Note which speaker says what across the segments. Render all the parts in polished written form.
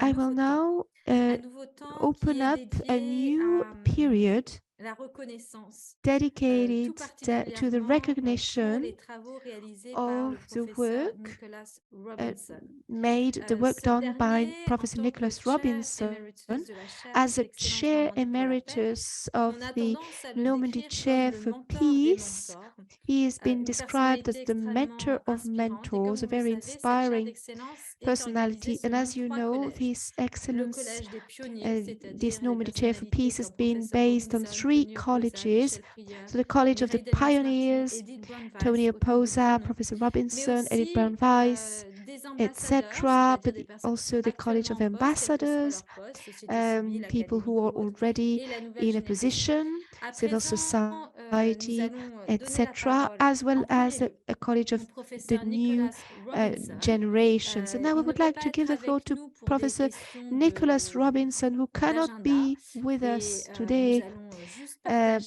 Speaker 1: I will now open up a new period dedicated to the recognition of the work the work done by Professor Nicholas Robinson as a chair emeritus of the Normandy Chair for Peace. He has been described as the mentor of mentors, a very inspiring personality. And as you know, this excellence, this Normandy Chair for Peace has been based on 3 colleges. So the College of the Pioneers, Tony Oposa, Professor Robinson, Edith Brown-Weiss, etc., but also the College of Ambassadors, people who are already in a position, civil society, etc., as well as a college of the new generation. So now we would like to give the floor to Professor Nicholas Robinson, who cannot be with us today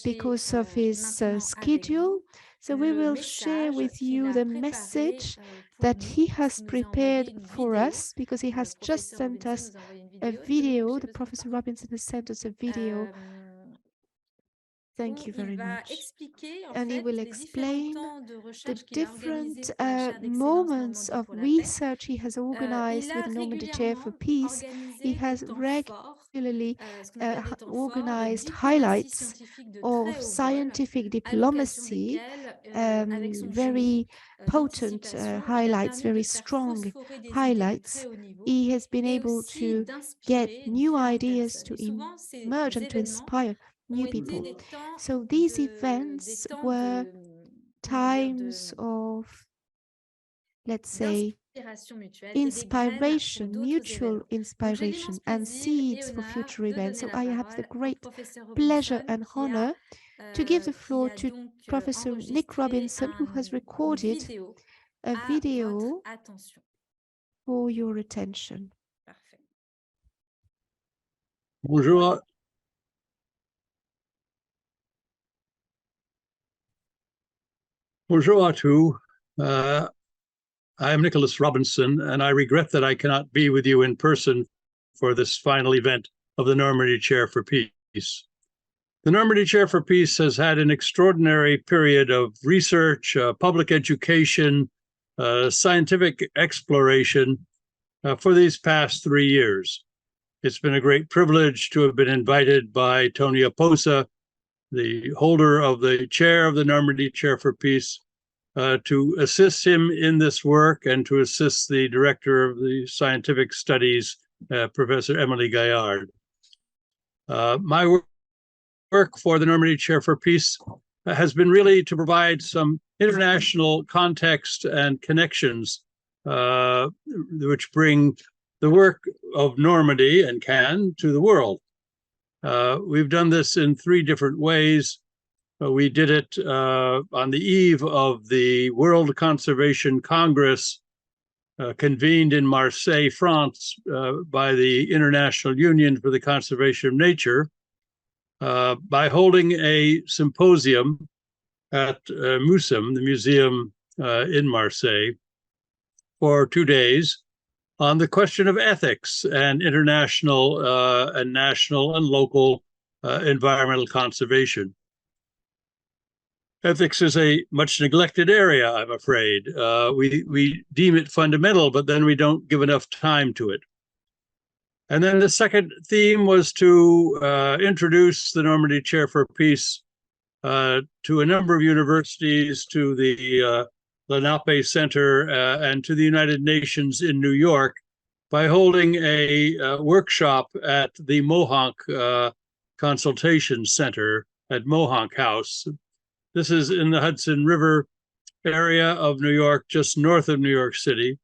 Speaker 1: because of his schedule. So we will share with you the message that he has prepared for us, because he has just sent us a video. The Professor Robinson has sent us a video. Thank you very much. And he will explain the different moments of research he has organized with the Normandy Chair for Peace. He has regularly organized highlights of scientific diplomacy, very potent highlights, very strong highlights. He has been able to get new ideas to emerge and to inspire new people. So these events were times of, let's say, inspiration, mutual inspiration, and seeds for future events. So I have the great pleasure and honor to give the floor to Professor Nick Robinson, who has recorded a video for your attention.
Speaker 2: Bonjour. Bonjour à tous. I am Nicholas Robinson, and I regret that I cannot be with you in person for this final event of the Normandy Chair for Peace. The Normandy Chair for Peace has had an extraordinary period of research, public education, scientific exploration for these past 3 years. It's been a great privilege to have been invited by Tony Oposa, the holder of the chair of the Normandy Chair for Peace, to assist him in this work and to assist the director of the scientific studies, Professor Emily Gaillard. My work for the Normandy Chair for Peace has been really to provide some international context and connections which bring the work of Normandy and Cannes to the world. We've done this in 3 different ways. We did it on the eve of the World Conservation Congress convened in Marseille, France, by the International Union for the Conservation of Nature, by holding a symposium at MUCEM, the museum in Marseille, for 2 days on the question of ethics and international and national and local environmental conservation. Ethics is a much neglected area, I'm afraid. We deem it fundamental, but then we don't give enough time to it. And then the second theme was to introduce the Normandy Chair for Peace to a number of universities, to the Lenape Center and to the United Nations in New York by holding a workshop at the MOHONK Consultation Center at MOHONK House. This is in the Hudson River area of New York, just north of New York City.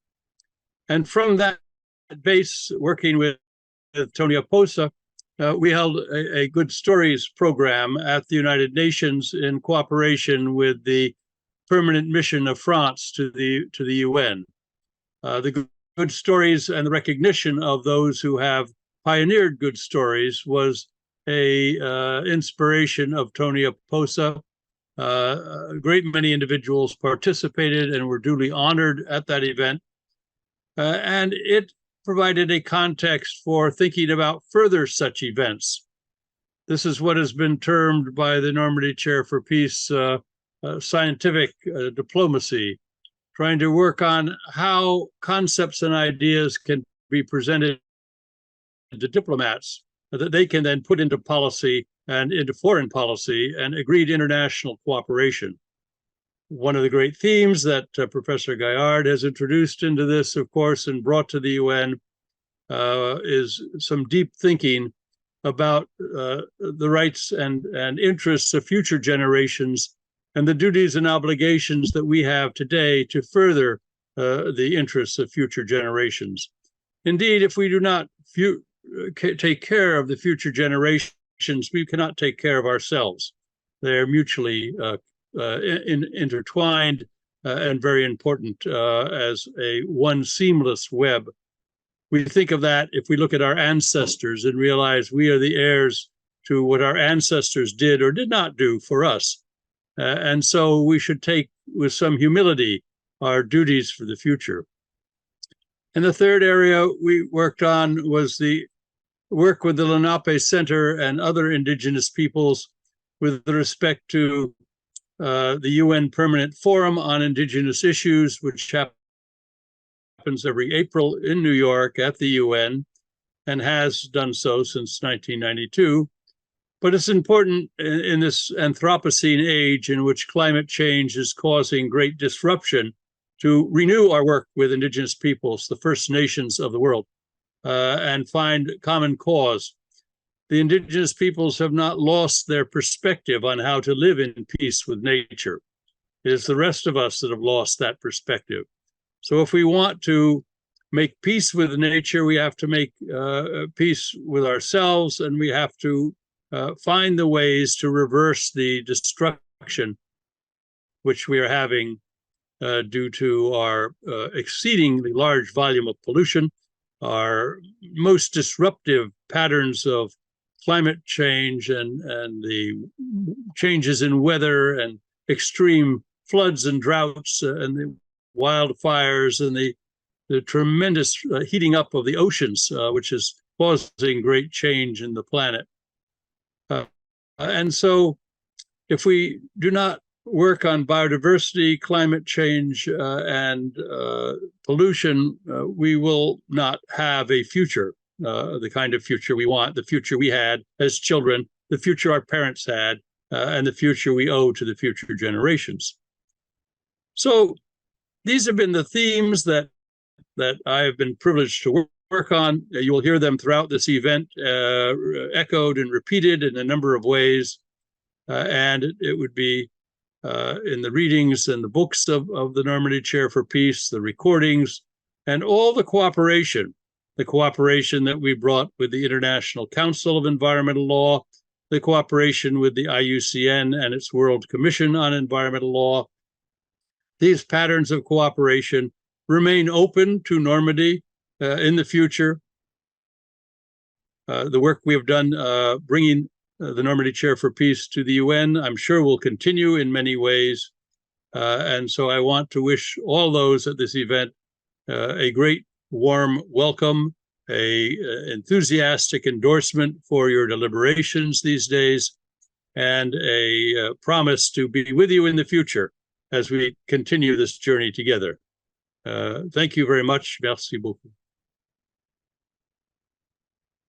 Speaker 2: And from that base, working with Tony Oposa, we held a Good Stories program at the United Nations in cooperation with the permanent mission of France to the UN. The good stories and the recognition of those who have pioneered good stories was a inspiration of Tony Oposa. A great many individuals participated and were duly honored at that event. and it provided a context for thinking about further such events. This is what has been termed by the Normandy Chair for Peace scientific diplomacy, trying to work on how concepts and ideas can be presented to diplomats that they can then put into policy and into foreign policy and agreed international cooperation. One of the great themes that Professor Gaillard has introduced into this, of course, and brought to the UN is some deep thinking about the rights and interests of future generations and the duties and obligations that we have today to further the interests of future generations. Indeed, if we do not take care of the future generations, we cannot take care of ourselves. They're mutually intertwined and very important as one seamless web. We think of that if we look at our ancestors and realize we are the heirs to what our ancestors did or did not do for us. And so we should take with some humility our duties for the future. And the third area we worked on was the work with the Lenape Center and other indigenous peoples with respect to the UN Permanent Forum on Indigenous Issues, which happens every April in New York at the UN and has done so since 1992. But it's important in this Anthropocene age in which climate change is causing great disruption to renew our work with indigenous peoples, the First Nations of the world, and find common cause. The indigenous peoples have not lost their perspective on how to live in peace with nature. It is the rest of us that have lost that perspective. So if we want to make peace with nature, we have to make peace with ourselves, and we have to find the ways to reverse the destruction which we are having due to our exceedingly large volume of pollution, our most disruptive patterns of climate change and the changes in weather and extreme floods and droughts and the wildfires and the tremendous heating up of the oceans, which is causing great change in the planet. And so if we do not work on biodiversity, climate change, and pollution, we will not have a future, the kind of future we want, the future we had as children, the future our parents had, and the future we owe to the future generations. So these have been the themes that I have been privileged to work on. You will hear them throughout this event, echoed and repeated in a number of ways. And it would be in the readings and the books of the Normandy Chair for Peace, the recordings, and all the cooperation that we brought with the International Council of Environmental Law, the cooperation with the IUCN and its World Commission on Environmental Law. These patterns of cooperation remain open to Normandy in the future. The work we have done bringing the Normandy Chair for Peace to the UN, I'm sure will continue in many ways. And so I want to wish all those at this event a great warm welcome, a enthusiastic endorsement for your deliberations these days, and a promise to be with you in the future as we continue this journey together. Thank you very much. Merci beaucoup.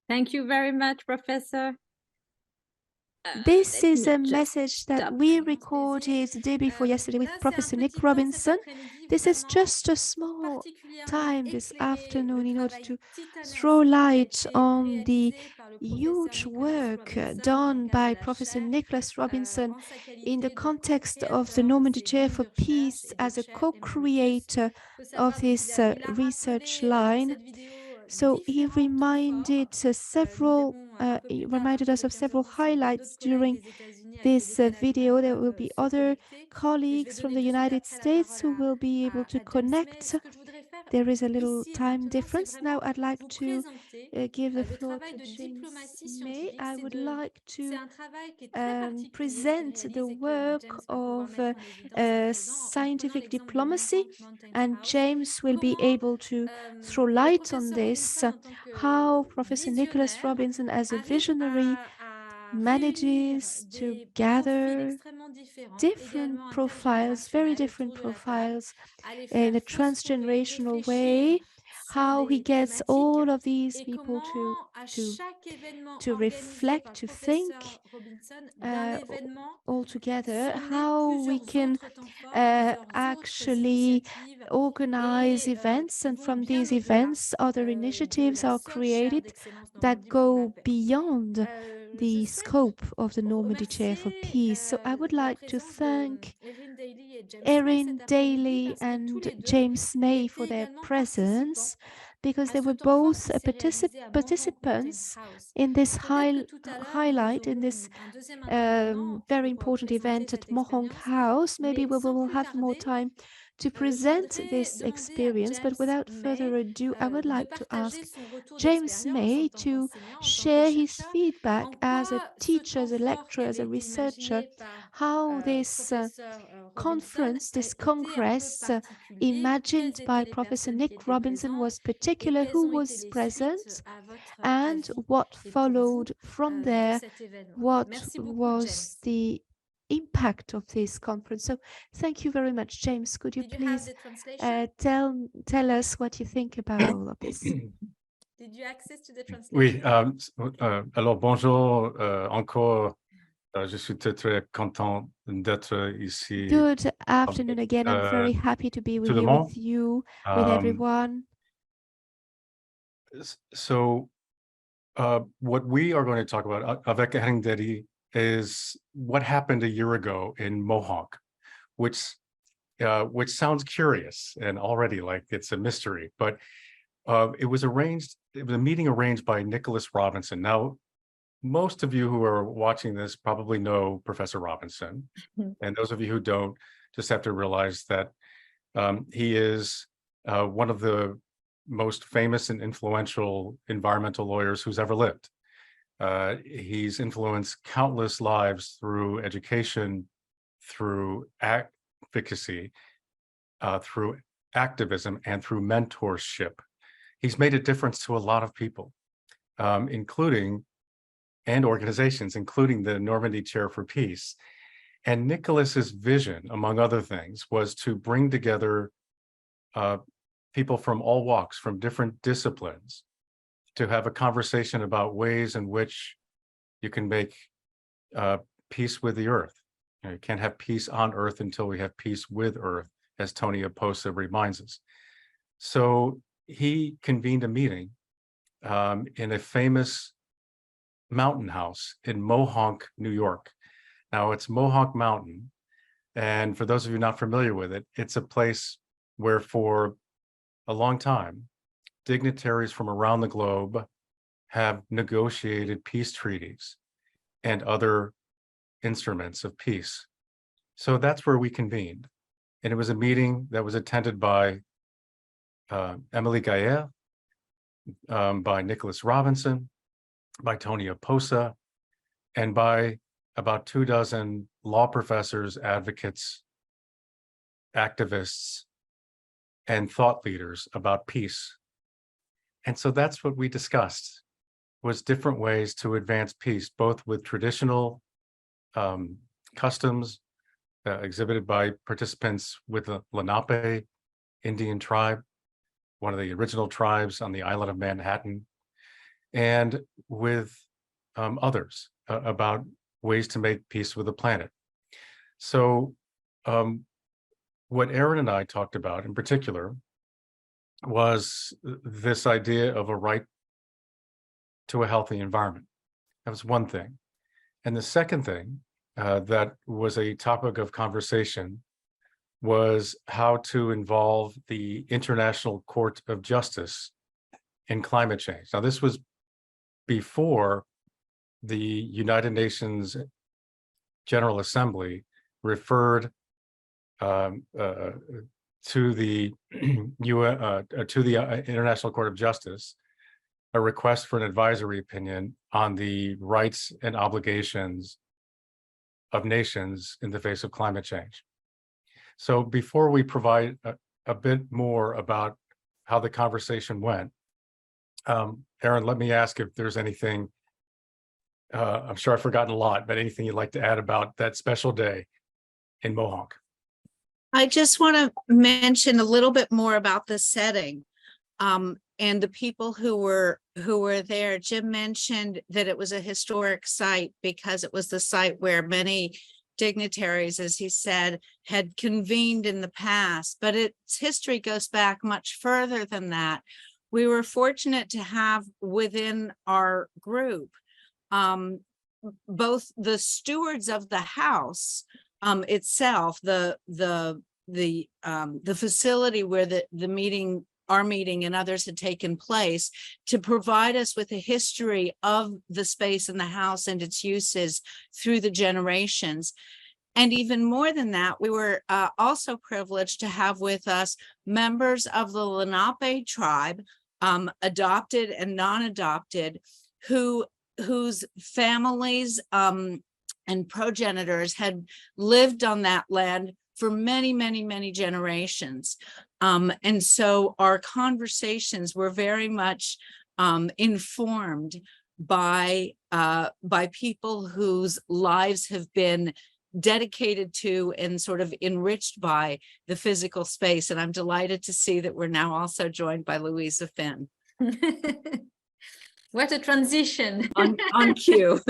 Speaker 3: Thank you very much, Professor.
Speaker 1: This is a message that we recorded the day before yesterday with Professor Nick Robinson. This is just a small time this afternoon in order to throw light on the huge work done by Professor Nicholas Robinson in the context of the Normandy Chair for Peace as a co-creator of this research line. So he reminded us of several highlights during this video. There will be other colleagues from the United States who will be able to connect. there is a little time difference. Now I'd like to give the floor to James May. I would like to present the work of scientific diplomacy, and James will be able to throw light on this, how Professor Nicholas Robinson, as a visionary, manages to gather different profiles, very different profiles, in a transgenerational way, how he gets all of these people to reflect, to think all together, how we can actually organize events, and from these events other initiatives are created that go beyond the scope of the Normandy Chair for Peace. So I would like to thank Erin Daly and James May for their presence, because they were both participants in this highlight, in this very important event at MOHONK House. Maybe we will have more time to present this experience, but without further ado, I would like to ask James May to share his feedback as a teacher, as a lecturer, as a researcher, how this conference, this congress imagined by Professor Nick Robinson was particular, who was present, and what followed from there, what was the impact of this conference. So thank you very much. James, could you please tell us what you think about all of this?
Speaker 4: Did you access to the translation?
Speaker 5: Oui, alors bonjour encore. Je suis très content d'être ici.
Speaker 1: Good afternoon again. I'm very happy to be with you, with everyone.
Speaker 5: So what we are going to talk about avec Erin Daly is what happened a year ago in MOHONK, which sounds curious and already like it's a mystery, but it was a meeting arranged by Nicholas Robinson. Now, most of you who are watching this probably know Professor Robinson, and those of you who don't just have to realize that he is one of the most famous and influential environmental lawyers who's ever lived. He's influenced countless lives through education, through advocacy, through activism, and through mentorship. He's made a difference to a lot of people, and organizations, including the Normandy Chair for Peace. And Nicholas's vision, among other things, was to bring together people from all walks, from different disciplines, to have a conversation about ways in which you can make peace with the earth. You can't have peace on earth until we have peace with earth, as Tony Oposa reminds us. So he convened a meeting in a famous mountain house in MOHONK, New York. Now, it's MOHONK Mountain, and for those of you not familiar with it, it's a place where for a long time, dignitaries from around the globe have negotiated peace treaties and other instruments of peace. So that's where we convened. And it was a meeting that was attended by Emily Gaillard, by Nicholas Robinson, by Tony Oposa, and by about 24 law professors, advocates, activists, and thought leaders about peace. And so that's what we discussed, was different ways to advance peace, both with traditional customs exhibited by participants with the Lenape Indian tribe, one of the original tribes on the island of Manhattan, and with others about ways to make peace with the planet. So what Erin and I talked about in particular was this idea of a right to a healthy environment. That was one thing. And the second thing that was a topic of conversation was how to involve the International Court of Justice in climate change. Now, this was before the United Nations General Assembly referred to the International Court of Justice a request for an advisory opinion on the rights and obligations of nations in the face of climate change. So before we provide a bit more about how the conversation went, Aaron, let me ask if there's anything, I'm sure I've forgotten a lot, but anything you'd like to add about that special day in Mohonk?
Speaker 6: I just want to mention a little bit more about the setting and the people who were there. Jim mentioned that it was a historic site because it was the site where many dignitaries, as he said, had convened in the past, but its history goes back much further than that. We were fortunate to have within our group both the stewards of the house itself, the facility where our meeting and others had taken place, to provide us with a history of the space in the house and its uses through the generations. And even more than that, we were also privileged to have with us members of the Lenape tribe, adopted and non-adopted, whose families and progenitors had lived on that land for many, many, many generations. And so our conversations were very much informed by people whose lives have been dedicated to and sort of enriched by the physical space. And I'm delighted to see that we're now also joined by Louisa Finn.
Speaker 4: What a transition.
Speaker 6: On cue.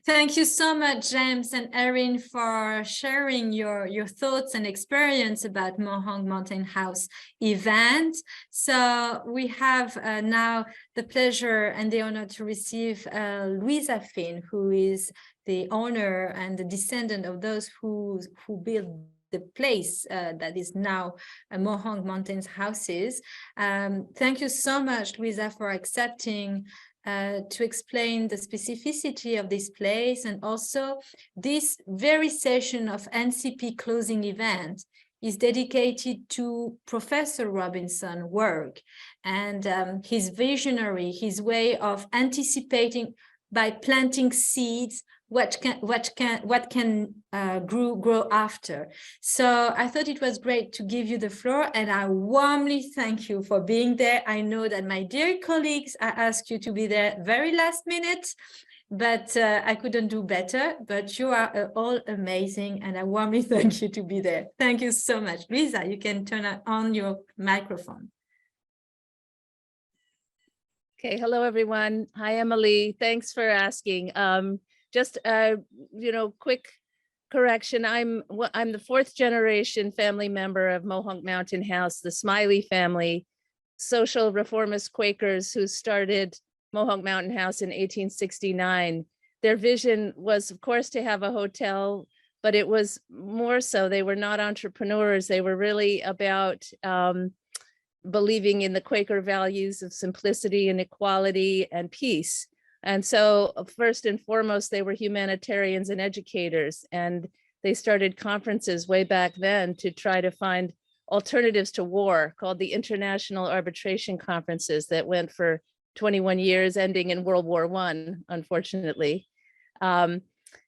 Speaker 4: Thank you so much, James and Erin, for sharing your thoughts and experience about MOHONK Mountain House event. So we have now the pleasure and the honor to receive Louisa Finn, who is the owner and the descendant of those who built the place that is now MOHONK Moutains Houses. Thank you so much, Louisa, for accepting to explain the specificity of this place, and also this very session of NCP closing event is dedicated to Professor Robinson's work and his his way of anticipating by planting seeds what can grow after. So I thought it was great to give you the floor, and I warmly thank you for being there. I know that my dear colleagues, I asked you to be there very last minute, but I couldn't do better. But you are all amazing, and I warmly thank you to be there. Thank you so much. Lisa, you can turn on your microphone.
Speaker 7: Okay, hello everyone. Hi, Emily. Thanks for asking. Just quick correction. I'm the fourth generation family member of MOHONK Mountain House, the Smiley family, social reformist Quakers who started MOHONK Mountain House in 1869. Their vision was, of course, to have a hotel, but it was more so, they were not entrepreneurs. They were really about believing in the Quaker values of simplicity and equality and peace. And so first and foremost, they were humanitarians and educators, and they started conferences way back then to try to find alternatives to war, called the International Arbitration Conferences, that went for 21 years, ending in World War I, unfortunately.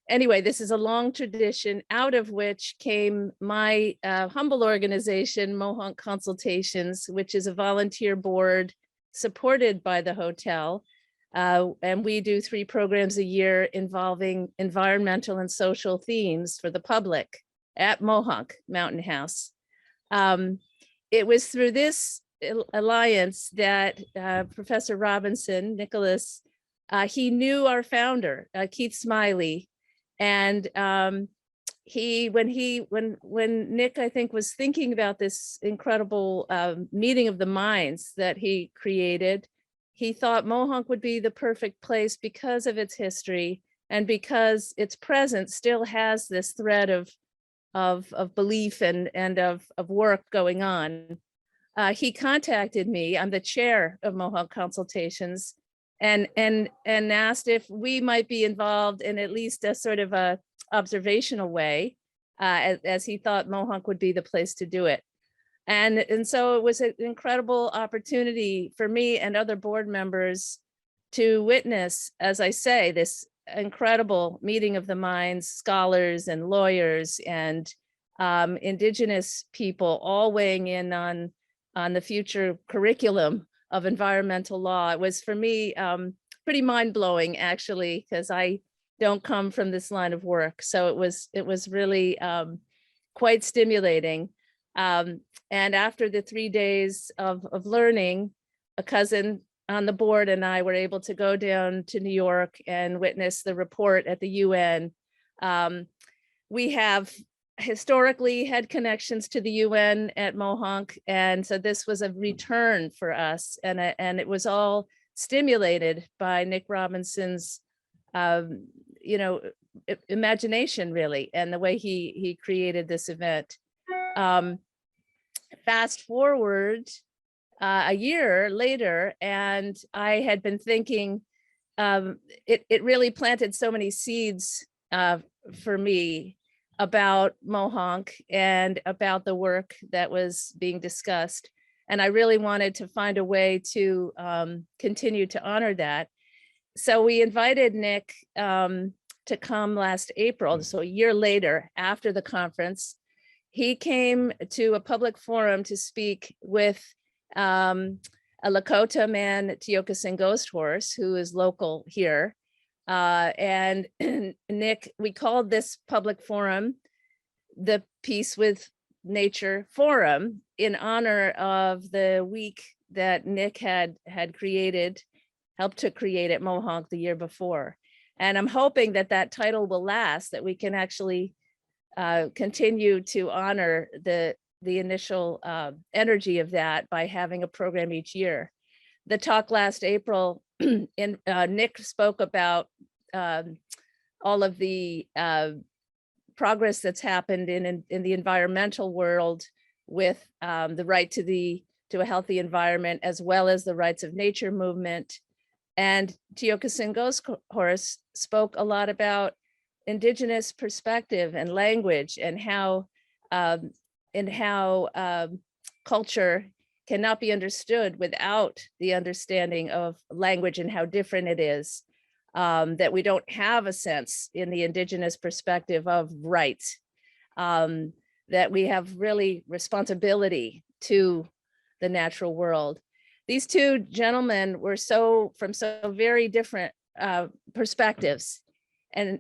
Speaker 7: Anyway, this is a long tradition, out of which came my humble organization, MOHONK Consultations, which is a volunteer board supported by the hotel. And we do 3 programs a year involving environmental and social themes for the public at MOHONK Mountain House. It was through this alliance that Professor Robinson, Nicholas, he knew our founder, Keith Smiley. And when Nick, I think, was thinking about this incredible meeting of the minds that he created, he thought MOHONK would be the perfect place because of its history and because its present still has this thread of belief and of work going on. He contacted me, I'm the chair of MOHONK Consultations, and asked if we might be involved in at least a sort of a observational way, as he thought MOHONK would be the place to do it. And so it was an incredible opportunity for me and other board members to witness, as I say, this incredible meeting of the minds, scholars and lawyers and Indigenous people all weighing in on the future curriculum of environmental law. It was for me pretty mind-blowing, actually, because I don't come from this line of work. So it was really quite stimulating. And after the 3 days of learning, a cousin on the board and I were able to go down to New York and witness the report at the UN. We have historically had connections to the UN at MOHONK, and so this was a return for us, and it was all stimulated by Nick Robinson's imagination, really, and the way he created this event. Fast forward a year later, and I had been thinking, it really planted so many seeds for me about MOHONK and about the work that was being discussed. And I really wanted to find a way to continue to honor that. So we invited Nick to come last April, so a year later after the conference. He came to a public forum to speak with a Lakota man, Tiokasin Ghost Horse, who is local here. And Nick, we called this public forum the Peace with Nature Forum in honor of the week that Nick had helped to create at MOHONK the year before. And I'm hoping that that title will last, that we can actually continue to honor the initial energy of that by having a program each year. The talk last April, Nick spoke about all of the progress that's happened in the environmental world with the right to a healthy environment, as well as the rights of nature movement. And Tiokasin Ghost Horse spoke a lot about Indigenous perspective and language, and how culture cannot be understood without the understanding of language and how different it is, that we don't have a sense in the Indigenous perspective of rights, that we have really responsibility to the natural world. These two gentlemen were from so very different perspectives, and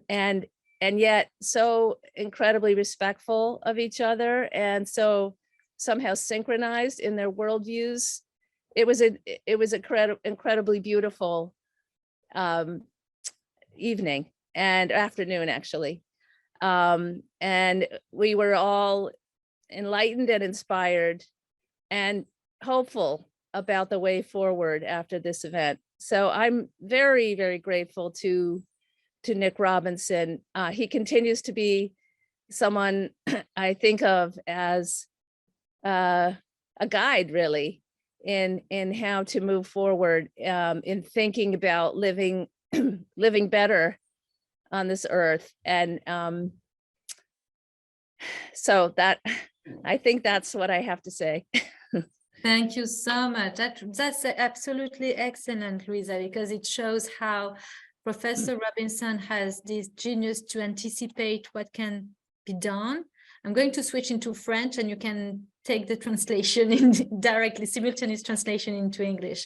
Speaker 7: yet so incredibly respectful of each other, and so somehow synchronized in their worldviews. It was incredibly beautiful evening and afternoon, actually. And we were all enlightened and inspired and hopeful about the way forward after this event. So I'm very, very grateful to Nick Robinson. He continues to be someone I think of as a guide, really, in how to move forward, in thinking about living better on this earth. And so that, I think that's what I have to say.
Speaker 4: Thank you so much. That's absolutely excellent, Louisa, because it shows how Professor Robinson has this genius to anticipate what can be done. I'm going to switch into French, and you can take the translation directly, simultaneous translation into English.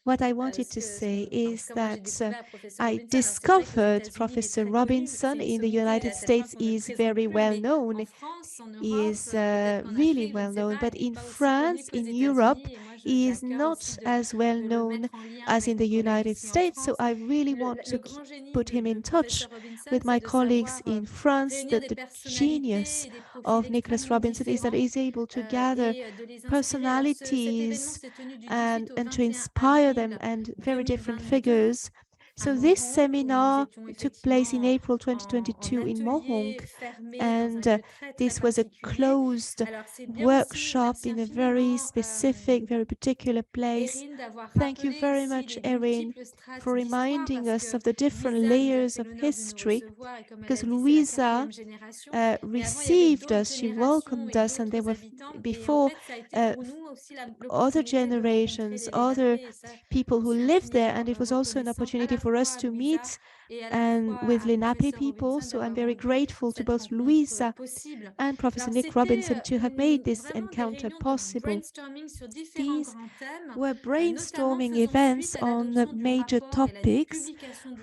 Speaker 1: What I wanted to say is that I discovered Professor Robinson in the United States. He is very well known. He is really well known, but in France, in Europe, he is not as well known as in the United States. So I really want to put him in touch with my colleagues in France. That the genius of Nicholas Robinson is that he's able to gather personalities and to inspire them, and very different figures So this seminar took place in April 2022 in MOHONK, and this was a closed workshop in a very specific, very particular place. Thank you very much, Erin, for reminding us of the different layers of history, because Louisa received us, she welcomed us, and there were before other generations, other people who lived there, and it was also an opportunity for us to meet and with Lenape people. So I'm very grateful to both Louisa and Professor Nick Robinson to have made this encounter possible. These were brainstorming events on major topics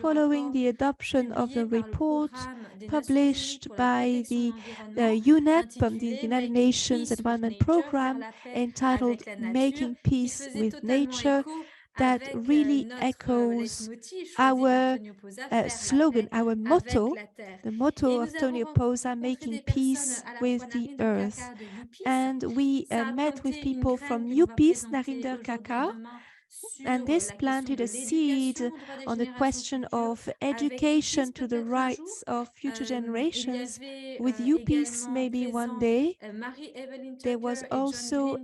Speaker 1: following the adoption of a report published by the UNEP, the United Nations Environment Programme, entitled Making Peace with Nature, that really echoes our slogan, our motto, the motto of Tonio Posa, making peace with the earth. And we met with people from UPEACE, Narinder Kaka, and this planted a seed on the question of education to the rights of future generations. With UPEACE, maybe one day. There was also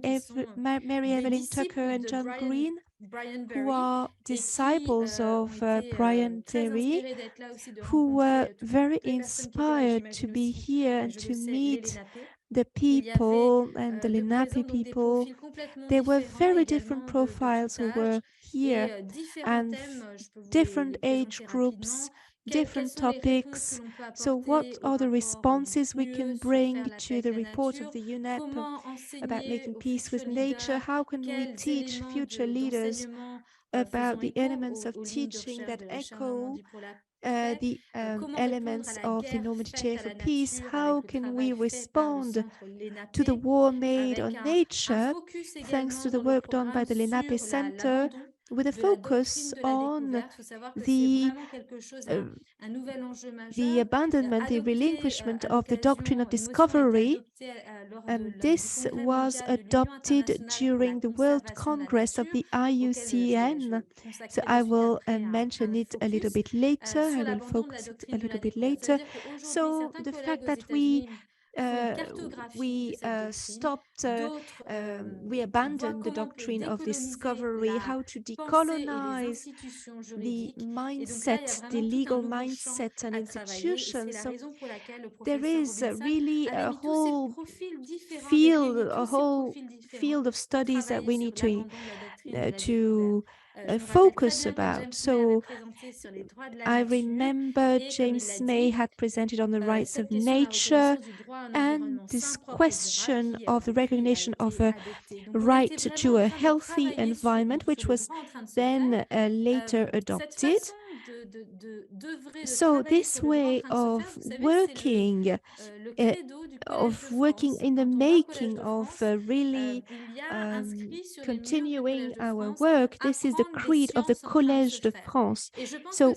Speaker 1: Mary Evelyn Tucker and John Green, who are disciples of Brian Terry, who were very inspired to be here and to meet the people and the Lenape people. There were very different profiles who were here, and different age groups, different topics. So what are the responses we can bring to the report of the UNEP about making peace with nature? How can we teach future leaders about the elements of teaching that echo the elements of the Normandy Chair for Peace? How can we respond to the war made on nature, thanks to the work done by the Lenape Center, with a focus on the abandonment, the relinquishment of the doctrine of discovery. This was adopted during the World Congress of the IUCN. So I will mention it a little bit later. I will focus it a little bit later. So the fact that we abandoned the doctrine of discovery, how to decolonize the mindset, the legal mindset and institutions. So there is really a whole field of studies that we need to focus about. So I remember James May had presented on the rights of nature and this question of the recognition of a right to a healthy environment, which was then later adopted. So this way of working in the making of really continuing our work, this is the creed of the Collège de France. So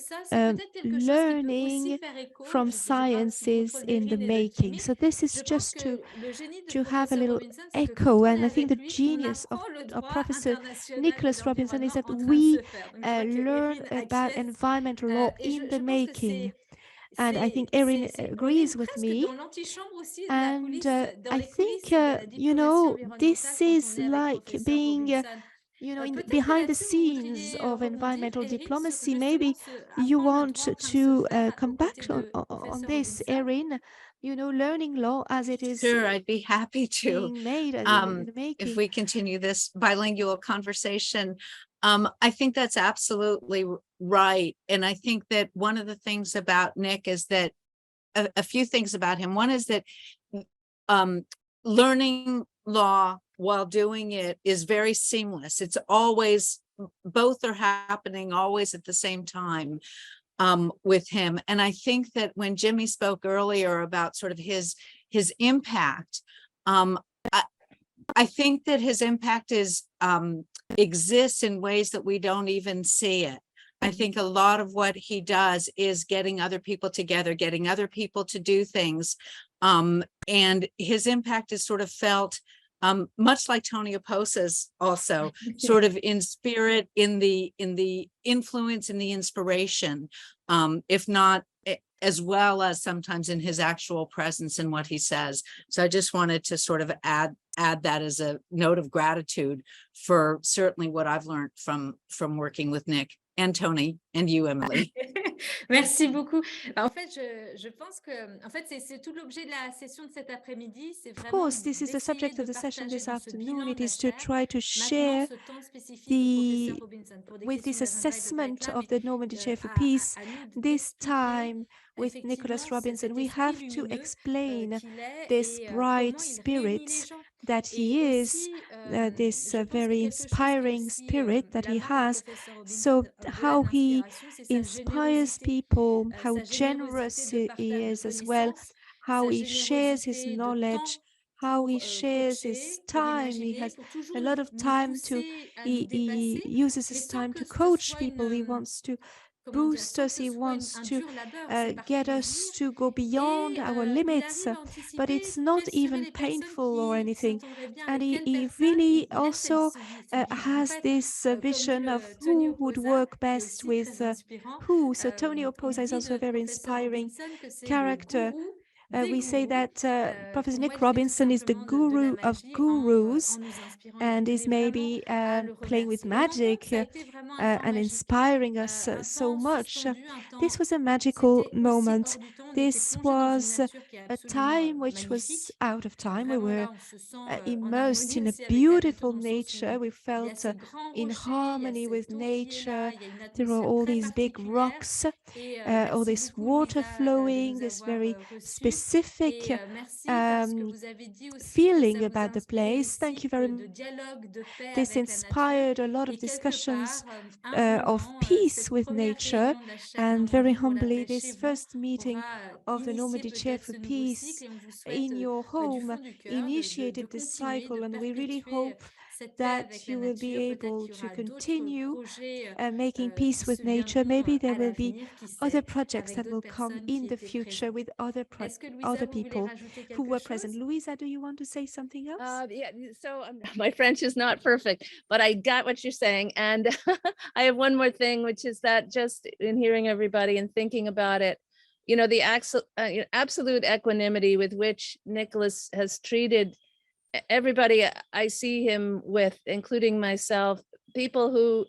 Speaker 1: learning from sciences in the making. So this is just to have a little echo, and I think the genius of Professor Nicholas Robinson is that we learn about environmental law in the making. And I think Erin agrees with me. And I think, you know, this is like being, you know, behind the scenes of environmental diplomacy. Maybe you want to come back on this, Erin, you know, learning law as it is.
Speaker 6: Sure, I'd be happy to.
Speaker 1: Being made in the making.
Speaker 6: If we continue this bilingual conversation. I think that's absolutely right. And I think that one of the things about Nick is that a few things about him. One is that learning law while doing it is very seamless. It's always, both are happening always at the same time with him. And I think that when Jimmy spoke earlier about sort of his impact, I think that his impact exists in ways that we don't even see it. I think a lot of what he does is getting other people together, getting other people to do things. And his impact is sort of felt much like Tony Oposa's also, sort of in spirit, in the influence, in the inspiration, if not as well as sometimes in his actual presence and what he says. So I just wanted to sort of add that as a note of gratitude for certainly what I've learned from working with Nick and Tony and you, Emily.
Speaker 4: Merci beaucoup. En fait, je pense que, en fait, c'est tout l'objet de la session de cet après-midi. C'est
Speaker 1: Of
Speaker 4: vraiment
Speaker 1: course, this is the
Speaker 4: d'essayer
Speaker 1: subject of
Speaker 4: de
Speaker 1: the session
Speaker 4: partager
Speaker 1: this
Speaker 4: donc ce
Speaker 1: afternoon.
Speaker 4: bilan
Speaker 1: It
Speaker 4: de la
Speaker 1: is to
Speaker 4: chaire.
Speaker 1: try to
Speaker 4: Maintenant,
Speaker 1: share
Speaker 4: ce temps spécifique au professeur
Speaker 1: the
Speaker 4: Robinson pour des
Speaker 1: with
Speaker 4: questions
Speaker 1: this
Speaker 4: d'agenda, il peut pas être
Speaker 1: assessment
Speaker 4: là,
Speaker 1: of
Speaker 4: mais
Speaker 1: the Normandy Chair for
Speaker 4: à
Speaker 1: Peace.
Speaker 4: nous
Speaker 1: This
Speaker 4: d'expliquer
Speaker 1: time with
Speaker 4: effectivement
Speaker 1: Nicholas Robinson,
Speaker 4: cet
Speaker 1: we
Speaker 4: esprit
Speaker 1: have to
Speaker 4: lumineux
Speaker 1: explain
Speaker 4: qu'il est
Speaker 1: this
Speaker 4: et
Speaker 1: bright
Speaker 4: comment il réunit les
Speaker 1: spirit
Speaker 4: gens.
Speaker 1: that he
Speaker 4: Et
Speaker 1: is,
Speaker 4: aussi,
Speaker 1: this
Speaker 4: je pense que
Speaker 1: very
Speaker 4: quelque chose qui
Speaker 1: inspiring
Speaker 4: aussi
Speaker 1: spirit that
Speaker 4: la
Speaker 1: he
Speaker 4: marque du
Speaker 1: has.
Speaker 4: professeur Robinson
Speaker 1: So
Speaker 4: au-delà
Speaker 1: how
Speaker 4: de
Speaker 1: he
Speaker 4: l'inspiration, c'est sa
Speaker 1: inspires
Speaker 4: générosité.
Speaker 1: people, how
Speaker 4: Sa
Speaker 1: generous
Speaker 4: générosité de
Speaker 1: he
Speaker 4: partage de
Speaker 1: is as well,
Speaker 4: connaissances,
Speaker 1: how
Speaker 4: sa
Speaker 1: he shares his
Speaker 4: générosité de
Speaker 1: knowledge,
Speaker 4: temps
Speaker 1: how he
Speaker 4: pour
Speaker 1: shares his
Speaker 4: coacher, pour
Speaker 1: time. He
Speaker 4: imaginer,
Speaker 1: has
Speaker 4: pour toujours
Speaker 1: a lot of
Speaker 4: nous
Speaker 1: time to,
Speaker 4: pousser à nous
Speaker 1: he
Speaker 4: dépasser,
Speaker 1: uses
Speaker 4: mais
Speaker 1: his
Speaker 4: sans
Speaker 1: time
Speaker 4: que
Speaker 1: to
Speaker 4: ce
Speaker 1: coach
Speaker 4: soit
Speaker 1: people. He wants to boost us. He wants
Speaker 4: un
Speaker 1: to
Speaker 4: dur labeur, c'est par
Speaker 1: get
Speaker 4: plaisir.
Speaker 1: us to go beyond
Speaker 4: Et
Speaker 1: our
Speaker 4: il
Speaker 1: limits,
Speaker 4: arrive à
Speaker 1: but
Speaker 4: anticiper
Speaker 1: it's not
Speaker 4: quelles seraient
Speaker 1: even
Speaker 4: les personnes
Speaker 1: painful or
Speaker 4: qui
Speaker 1: anything.
Speaker 4: s'entendraient bien
Speaker 1: And
Speaker 4: avec quelles
Speaker 1: he
Speaker 4: personnes.
Speaker 1: really
Speaker 4: Il a
Speaker 1: also
Speaker 4: cette vision. En
Speaker 1: has
Speaker 4: fait,
Speaker 1: this
Speaker 4: comme
Speaker 1: vision
Speaker 4: dit
Speaker 1: of
Speaker 4: Tony
Speaker 1: who would
Speaker 4: Oposa,
Speaker 1: work
Speaker 4: qui est
Speaker 1: best
Speaker 4: aussi
Speaker 1: with
Speaker 4: très inspirant,
Speaker 1: who. So Tony
Speaker 4: il
Speaker 1: Oposa is
Speaker 4: dit
Speaker 1: also a
Speaker 4: de
Speaker 1: very
Speaker 4: professeur
Speaker 1: inspiring
Speaker 4: Robinson que c'est le
Speaker 1: character.
Speaker 4: gourou
Speaker 1: We say that Professor
Speaker 4: pour moi,
Speaker 1: Nick
Speaker 4: il fait tout
Speaker 1: Robinson is the
Speaker 4: simplement de la
Speaker 1: guru of
Speaker 4: magie
Speaker 1: gurus
Speaker 4: en nous inspirant.
Speaker 1: and
Speaker 4: Et
Speaker 1: is
Speaker 4: je tenais
Speaker 1: maybe
Speaker 4: vraiment à le
Speaker 1: playing with
Speaker 4: remercier. Et donc,
Speaker 1: magic
Speaker 4: ça a été vraiment un temps
Speaker 1: and
Speaker 4: magique,
Speaker 1: inspiring us
Speaker 4: un
Speaker 1: so
Speaker 4: temps
Speaker 1: much.
Speaker 4: suspendu, un temps
Speaker 1: This was a magical
Speaker 4: c'était aussi
Speaker 1: moment.
Speaker 4: hors du temps. On était
Speaker 1: This
Speaker 4: plongé dans une
Speaker 1: was
Speaker 4: nature qui est
Speaker 1: a
Speaker 4: absolument
Speaker 1: time which
Speaker 4: magnifique.
Speaker 1: was out of time. We
Speaker 4: Vraiment
Speaker 1: were
Speaker 4: là, on se sent en
Speaker 1: immersed
Speaker 4: harmonie
Speaker 1: in a
Speaker 4: aussi avec la nature
Speaker 1: beautiful
Speaker 4: dans le sens où
Speaker 1: nature. We
Speaker 4: il y a
Speaker 1: felt
Speaker 4: ces grands
Speaker 1: in
Speaker 4: rochers, il y a
Speaker 1: harmony with
Speaker 4: cette eau qui est là,
Speaker 1: nature.
Speaker 4: il y a une
Speaker 1: There are
Speaker 4: atmosphère
Speaker 1: all
Speaker 4: très
Speaker 1: these big
Speaker 4: particulière.
Speaker 1: rocks,
Speaker 4: Et
Speaker 1: all
Speaker 4: merci
Speaker 1: this
Speaker 4: beaucoup,
Speaker 1: water
Speaker 4: Louisa, de
Speaker 1: flowing,
Speaker 4: nous
Speaker 1: this
Speaker 4: avoir
Speaker 1: very
Speaker 4: reçus.
Speaker 1: specific
Speaker 4: Et merci parce que vous avez dit aussi que
Speaker 1: feeling
Speaker 4: ça vous a
Speaker 1: about the
Speaker 4: inspiré
Speaker 1: place. Thank you very
Speaker 4: de
Speaker 1: much.
Speaker 4: dialogue, de paix
Speaker 1: This
Speaker 4: avec la nature.
Speaker 1: inspired a lot
Speaker 4: Et
Speaker 1: of
Speaker 4: quelque
Speaker 1: discussions
Speaker 4: part, humblement,
Speaker 1: of peace
Speaker 4: cette
Speaker 1: with
Speaker 4: première
Speaker 1: nature.
Speaker 4: réunion de la chaire
Speaker 1: And very
Speaker 4: Normandie pour la
Speaker 1: humbly,
Speaker 4: paix chez
Speaker 1: this
Speaker 4: vous
Speaker 1: first meeting
Speaker 4: aura
Speaker 1: of the
Speaker 4: initié
Speaker 1: Normandy Chair
Speaker 4: peut-être
Speaker 1: for
Speaker 4: ce nouveau
Speaker 1: Peace
Speaker 4: cycle et on vous souhaite
Speaker 1: in your
Speaker 4: du
Speaker 1: home
Speaker 4: fond du cœur
Speaker 1: initiated
Speaker 4: de
Speaker 1: this
Speaker 4: continuer, de
Speaker 1: cycle, and we really
Speaker 4: perpétuer
Speaker 1: hope
Speaker 4: cette paix
Speaker 1: that
Speaker 4: avec la
Speaker 1: you will be
Speaker 4: nature. Peut-être
Speaker 1: able
Speaker 4: qu'il y
Speaker 1: to
Speaker 4: aura d'autres
Speaker 1: continue
Speaker 4: projets
Speaker 1: making
Speaker 4: qui
Speaker 1: peace with
Speaker 4: se
Speaker 1: nature.
Speaker 4: viendront
Speaker 1: Maybe there
Speaker 4: à
Speaker 1: will be
Speaker 4: l'avenir, qui
Speaker 1: other
Speaker 4: sait,
Speaker 1: projects
Speaker 4: avec
Speaker 1: that will
Speaker 4: d'autres
Speaker 1: come
Speaker 4: personnes
Speaker 1: in
Speaker 4: qui
Speaker 1: the
Speaker 4: étaient
Speaker 1: future
Speaker 4: présentes.
Speaker 1: with
Speaker 4: Est-ce que Louisa,
Speaker 1: other
Speaker 4: vous voulez
Speaker 1: people
Speaker 4: rajouter
Speaker 1: who
Speaker 4: quelque
Speaker 1: were
Speaker 4: chose?
Speaker 1: present. Louisa, do you want to say something else?
Speaker 7: Yeah, so my French is not perfect, but I got what you're saying. And I have one more thing, which is that just in hearing everybody and thinking about it, you know, the absolute equanimity with which Nicholas has treated everybody I see him with, including myself, people who,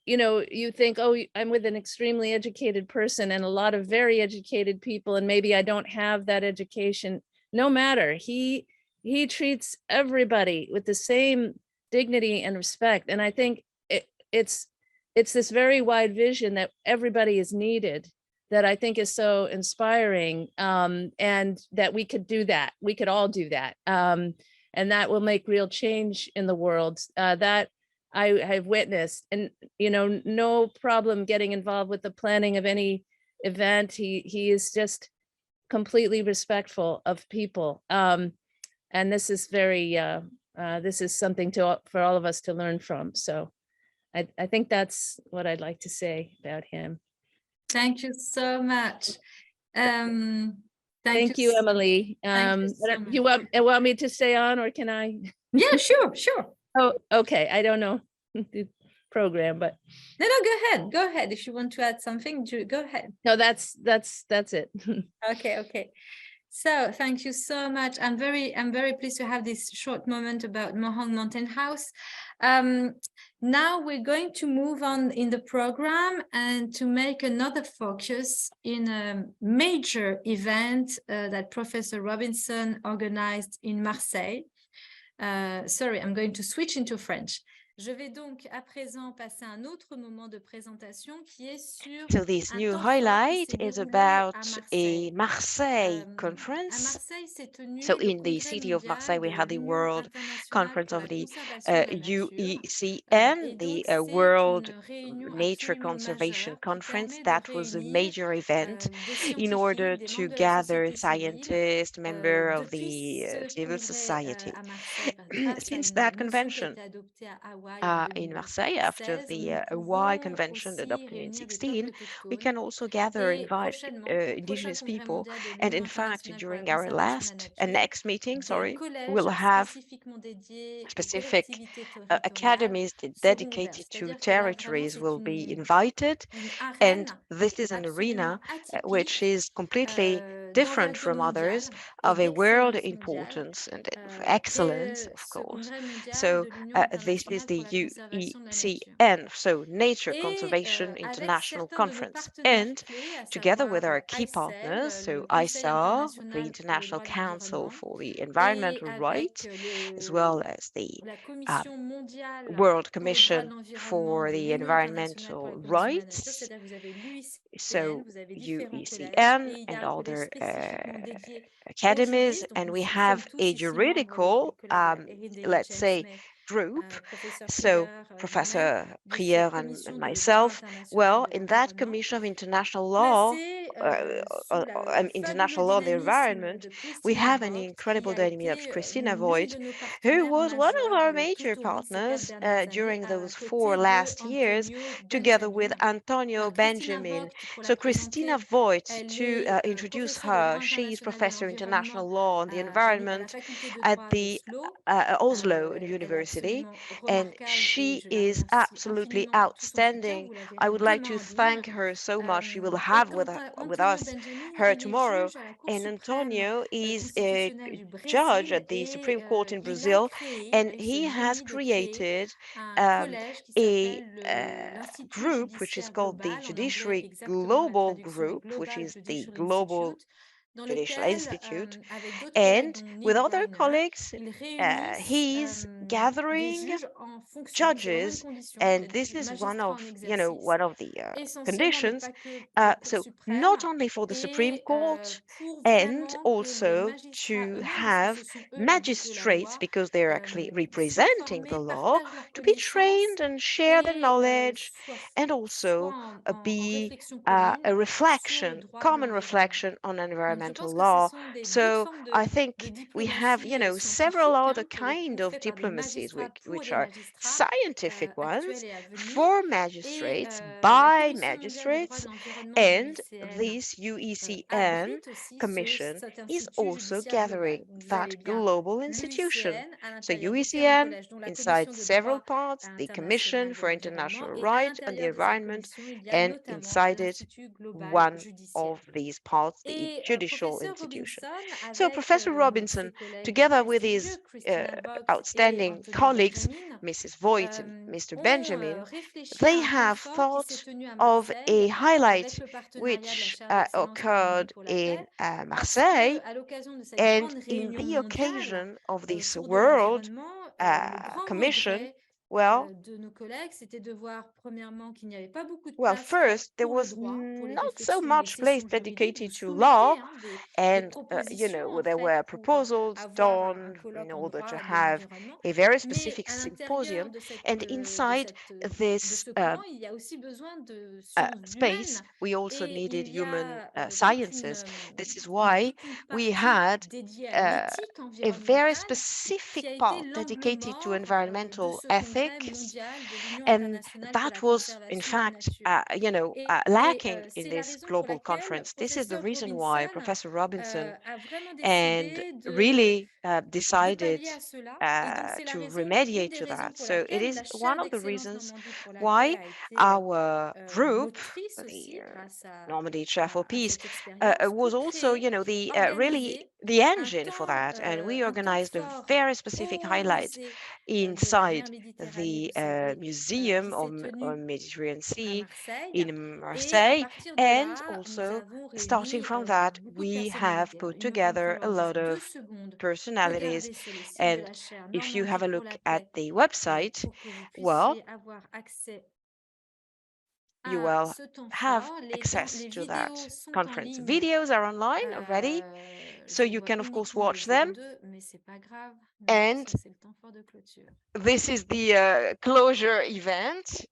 Speaker 7: you know, you think, oh, I'm with an extremely educated person and a lot of very educated people, and maybe I don't have that education. No matter, he treats everybody with the same dignity and respect. And I think it's this very wide vision that everybody is needed, that I think is so inspiring, and that we could do that. We could all do that. And that will make real change in the world. That I have witnessed, and you know, no problem getting involved with the planning of any event. He is just completely respectful of people, and this is very this is something for all of us to learn from. So I think that's what I'd like to say about him.
Speaker 4: Thank you so much.
Speaker 7: Thank you, Emily. You want me to stay on, or can I?
Speaker 4: Yeah, sure.
Speaker 7: Oh, okay. I don't know the program, but
Speaker 4: no, go ahead. If you want to add something, go ahead.
Speaker 7: No, that's it.
Speaker 4: Okay. So thank you so much. I'm very pleased to have this short moment about MOHONK Moutains House. Now we're going to move on in the program and to make another focus in a major event that Professor Robinson organized in Marseille. Sorry, I'm going to switch into French. Je vais donc à présent passer à un autre moment de présentation qui est sur
Speaker 8: So this
Speaker 4: un
Speaker 8: new
Speaker 4: temps fort qui
Speaker 8: highlight
Speaker 4: s'est
Speaker 8: is
Speaker 4: déroulé
Speaker 8: about
Speaker 4: à
Speaker 8: a
Speaker 4: Marseille.
Speaker 8: Marseille
Speaker 4: À
Speaker 8: conference.
Speaker 4: Marseille s'est tenu
Speaker 8: So
Speaker 4: le
Speaker 8: in the
Speaker 4: congrès
Speaker 8: city of
Speaker 4: mondial
Speaker 8: Marseille, we
Speaker 4: de
Speaker 8: had the
Speaker 4: l'Union
Speaker 8: World
Speaker 4: internationale
Speaker 8: Conference
Speaker 4: pour
Speaker 8: of
Speaker 4: la
Speaker 8: the
Speaker 4: conservation de la nature.
Speaker 8: UECN,
Speaker 4: Et
Speaker 8: the
Speaker 4: donc, c'est
Speaker 8: World
Speaker 4: une réunion
Speaker 8: Nature
Speaker 4: absolument
Speaker 8: Conservation
Speaker 4: majeure qui
Speaker 8: Conference.
Speaker 4: permet de
Speaker 8: That was a
Speaker 4: réunir
Speaker 8: major event
Speaker 4: des
Speaker 8: in order
Speaker 4: scientifiques, des
Speaker 8: to
Speaker 4: membres de la
Speaker 8: gather
Speaker 4: société civile.
Speaker 8: scientists, members of
Speaker 4: Depuis
Speaker 8: the
Speaker 4: ce
Speaker 8: civil
Speaker 4: congrès
Speaker 8: society.
Speaker 4: à Marseille, grâce à
Speaker 8: Since
Speaker 4: une
Speaker 8: that
Speaker 4: motion qui a
Speaker 8: convention,
Speaker 4: été adoptée à
Speaker 8: in Marseille after the Hawaii Convention adopted in 16, we can also gather, invite indigenous people. And in fact, during our next meeting, we'll have specific academies dedicated to territories will be invited. And this is an arena which is completely different from others, of a world importance and of excellence, of course. So this is the UECN, so Nature Conservation International Conference. And together with our key partners, so ISA, the International Council for the Environmental Rights, as well as the World Commission for the Environmental Rights, so UECN and other academies, and we have a juridical, let's say, group. So Professor Prieur and myself, well, in that Commission of International Law, International Law on the Environment, we have an incredible dynamic of Christina Voigt, who was one of our major partners during those 4 last years, together with Antonio Benjamin. So Christina Voigt, to introduce her, she is Professor International Law on the Environment at the Oslo University, and she is absolutely outstanding. I would like to thank her so much. She will have with us her tomorrow. And Antonio is a judge at the Supreme Court in Brazil, and he has created a group which is called the Judiciary Global Group, which is the Global Judicial Institute, and with other colleagues, he's gathering judges, and this is one of the conditions. So not only for the Supreme Court, and also to have magistrates, because they're actually representing the law, to be trained and share their knowledge, and also be a reflection, common reflection on environmental law. So I think we have, several other kind of diplomacies which are scientific ones for magistrates, by magistrates, and this UECN Commission is also gathering that global institution. So UECN inside several parts, the Commission for International Rights and the Environment, and inside it one of these parts, the judicial institution. So Professor Robinson, together with his outstanding colleagues, Mrs. Voigt and Mr. Benjamin, they have thought of a highlight which occurred in Marseille, and in the occasion of this World Commission, well, first, there was not so much place dedicated to law, and there were proposals done in order to have a very specific symposium, and inside this space we also needed human sciences. This is why we had a very specific part dedicated to environmental ethics, and that was in fact lacking in this global conference. This is the reason why Professor Robinson and really decided to remediate to that. So it is one of the reasons why our group, the Normandy Chair for Peace, was also, the really the engine for that. And we organized a very specific highlight inside the Museum of Mediterranean Sea in Marseille, and also starting from that, we have put together a lot of personalities. And if you have a look at the website, well, you will have access to that conference. Videos are online already, so you can, of course, watch them. And this is the closure event.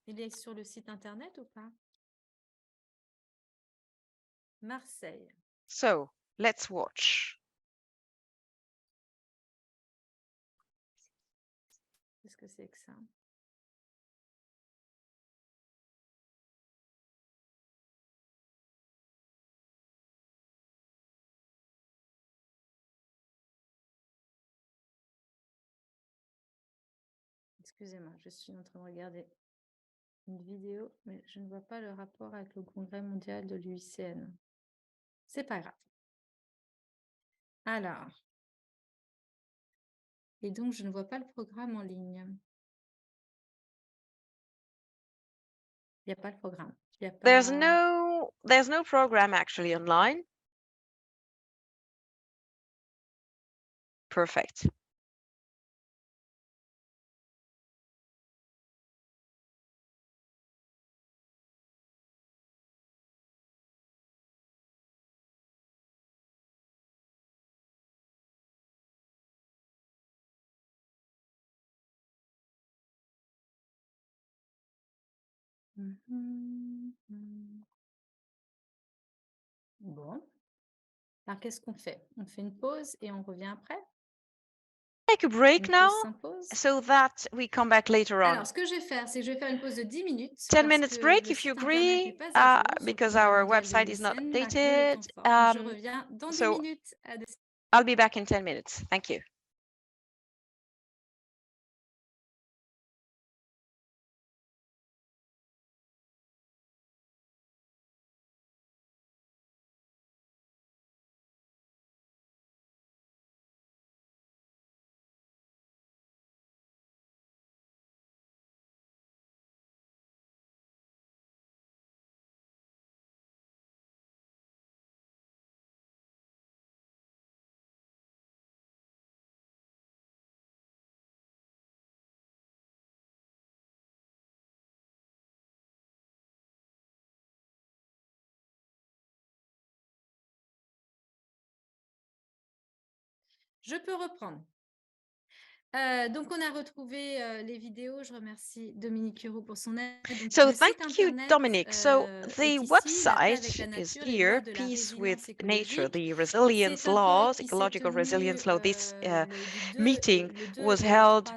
Speaker 8: So let's watch.
Speaker 4: Qu'est-ce que c'est que ça? Excusez-moi, je suis en train de regarder une vidéo, mais je ne vois pas le rapport avec le Congrès mondial de l'UICN. C'est pas grave. Alors, et donc je ne vois pas le programme en ligne. Il n'y a pas le programme. Il y a pas...
Speaker 8: There's no program actually online. Perfect.
Speaker 4: Bon. Alors, qu'est-ce qu'on fait? On fait une pause et on revient après?
Speaker 8: Take a break now
Speaker 4: pause.
Speaker 8: so that we come back later on.
Speaker 4: Alors, ce que je vais faire, c'est que je vais faire une pause de 10 minutes.
Speaker 8: 10 minutes break if you agree, because our website is not updated.
Speaker 4: Je reviens dans 10 minutes.
Speaker 8: I'll be back in 10 minutes. Thank you.
Speaker 4: Je peux reprendre. Donc, on a retrouvé les vidéos. Je remercie Dominique Hureau pour son aide. Donc,
Speaker 8: So thank you, Dominic. So the website is here, Peace with Nature, the resilience laws, ecological resilience law. This meeting was held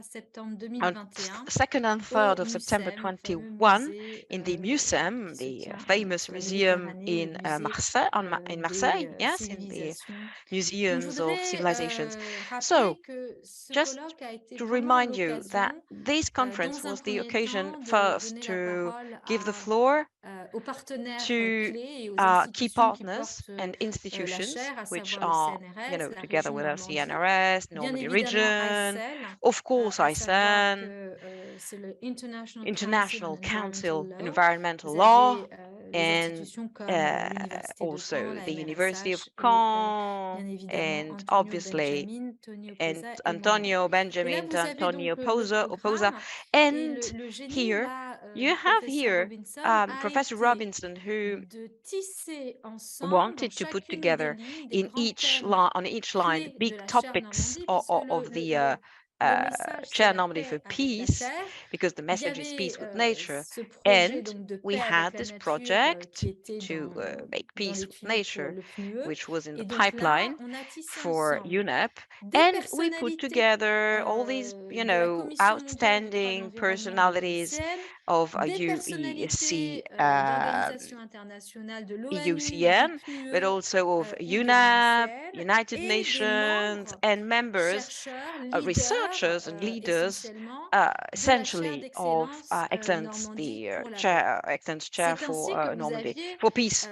Speaker 8: on 2nd and 3rd of September 21 in the MUCEM, the famous museum in Marseille, in Marseille, yes, in the Museums of Civilizations. So just to remind you that this conference was the occasion first to give the floor to key partners and institutions, which are, you know, together with us, CNRS, Normandy Region, of course, IUCN, International Council Environmental Law, and also the University of Caen, and obviously, and Antonio Oposa, and here you have here Professor Robinson, who wanted to put together in each line, on each line, big topics of the chair nominee for peace, because the message is peace with nature, and we had this project to make peace with nature, which was in the pipeline for UNEP, and we put together all these, you know, outstanding personalities of UEC, IUCN, but also of UNEP, United Nations, and members, researchers and leaders, essentially of Excellence, the Excellence Chair for Normandy, for Peace.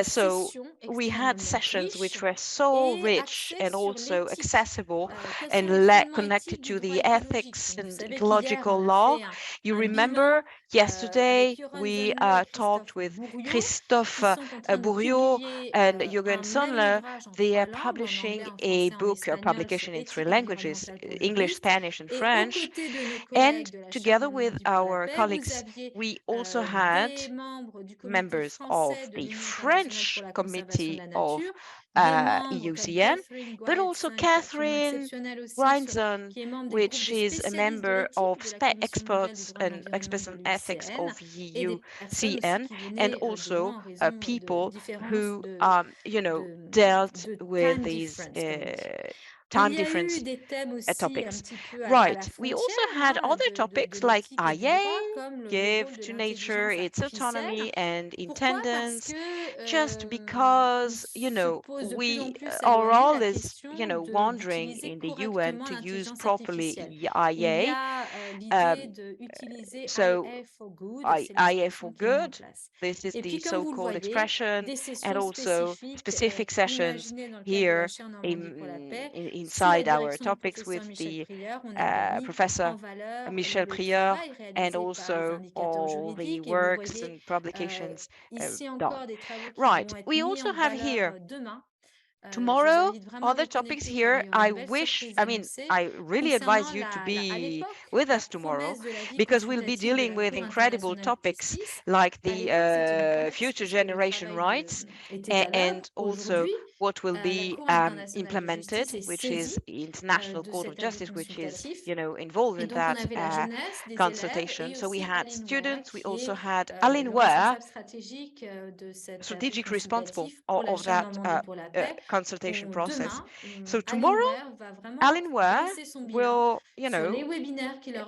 Speaker 8: So we had sessions which were so rich and also accessible and connected to the ethics and ecological law. You remember yesterday we talked with Christophe Bourriot and Jürgen Sondler. They are publishing a book, a publication in 3 languages, English, Spanish, and French. And together with our colleagues, we also had members of the French Committee of IUCN, but also Catherine Reinson, which is a member of experts and experts in ethics of IUCN, and also people who, you know, dealt with these time difference topics. Right. We also had other topics like IA, give to nature its autonomy and intendance, just because, we our role is, wandering in the UN to use properly IA. Um, so IA for good. This is the so-called expression, and also specific sessions here inside our topics with the Professor Michel Prieur, and also all the works and publications done. Right. We also have here tomorrow other topics here. I really advise you to be with us tomorrow, because we'll be dealing with incredible topics like the future generation rights, and also what will be implemented, which is International Court of Justice, which is, involved in that consultation. So we had students, we also had Aline Ware, strategic responsible of that consultation process. So tomorrow, Aline Ware will,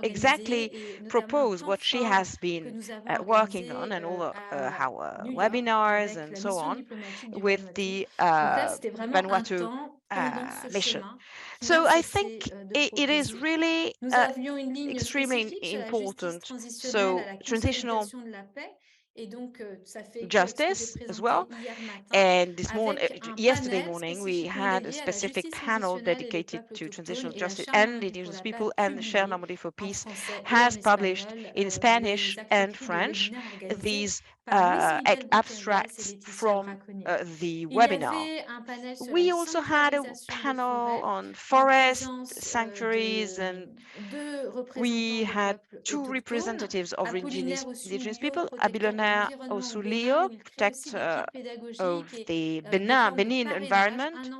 Speaker 8: exactly propose what she has been working on, and all our webinars and so on with the Vanuatu mission. So I think it is really extremely important. So transitional justice as well. And yesterday morning, we had a specific panel dedicated to transitional justice and indigenous people, and the Chaire Normandy for Peace has published in Spanish and French these abstracts from the webinar. We also had a panel on forest sanctuaries, and we had two representatives of indigenous people, Abilona Osulio, protector of the Benin environment.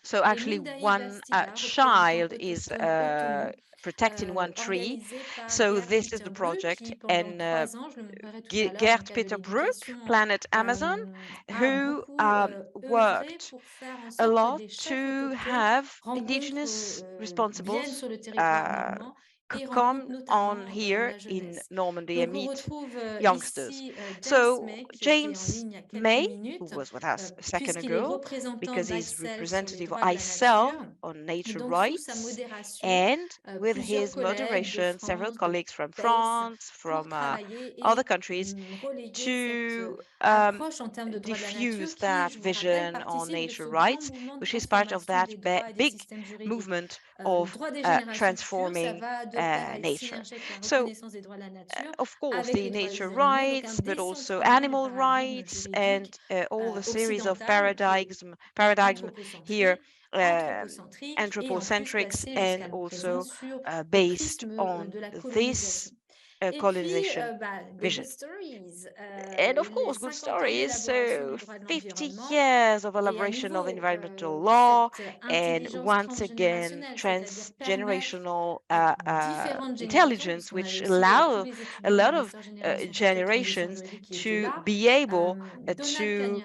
Speaker 8: So actually one child is protecting one tree. So this is the project. And Gert Peter Broek, Planet Amazon, who worked a lot to have indigenous responsibles come on here in Normandy and meet youngsters. So James May, who was with us a second ago, because he's representative of ICEL on nature rights, and with his moderation, several colleagues from France, from other countries, to diffuse that vision on nature rights, which is part of that big movement of transforming nature. So, of course, the nature rights, but also animal rights, and all the series of paradigms here, anthropocentrics, and also based on this colonization vision. And of course, good stories. So 50 years of elaboration of environmental law, and once again, transgenerational intelligence, which allow a lot of generations to be able to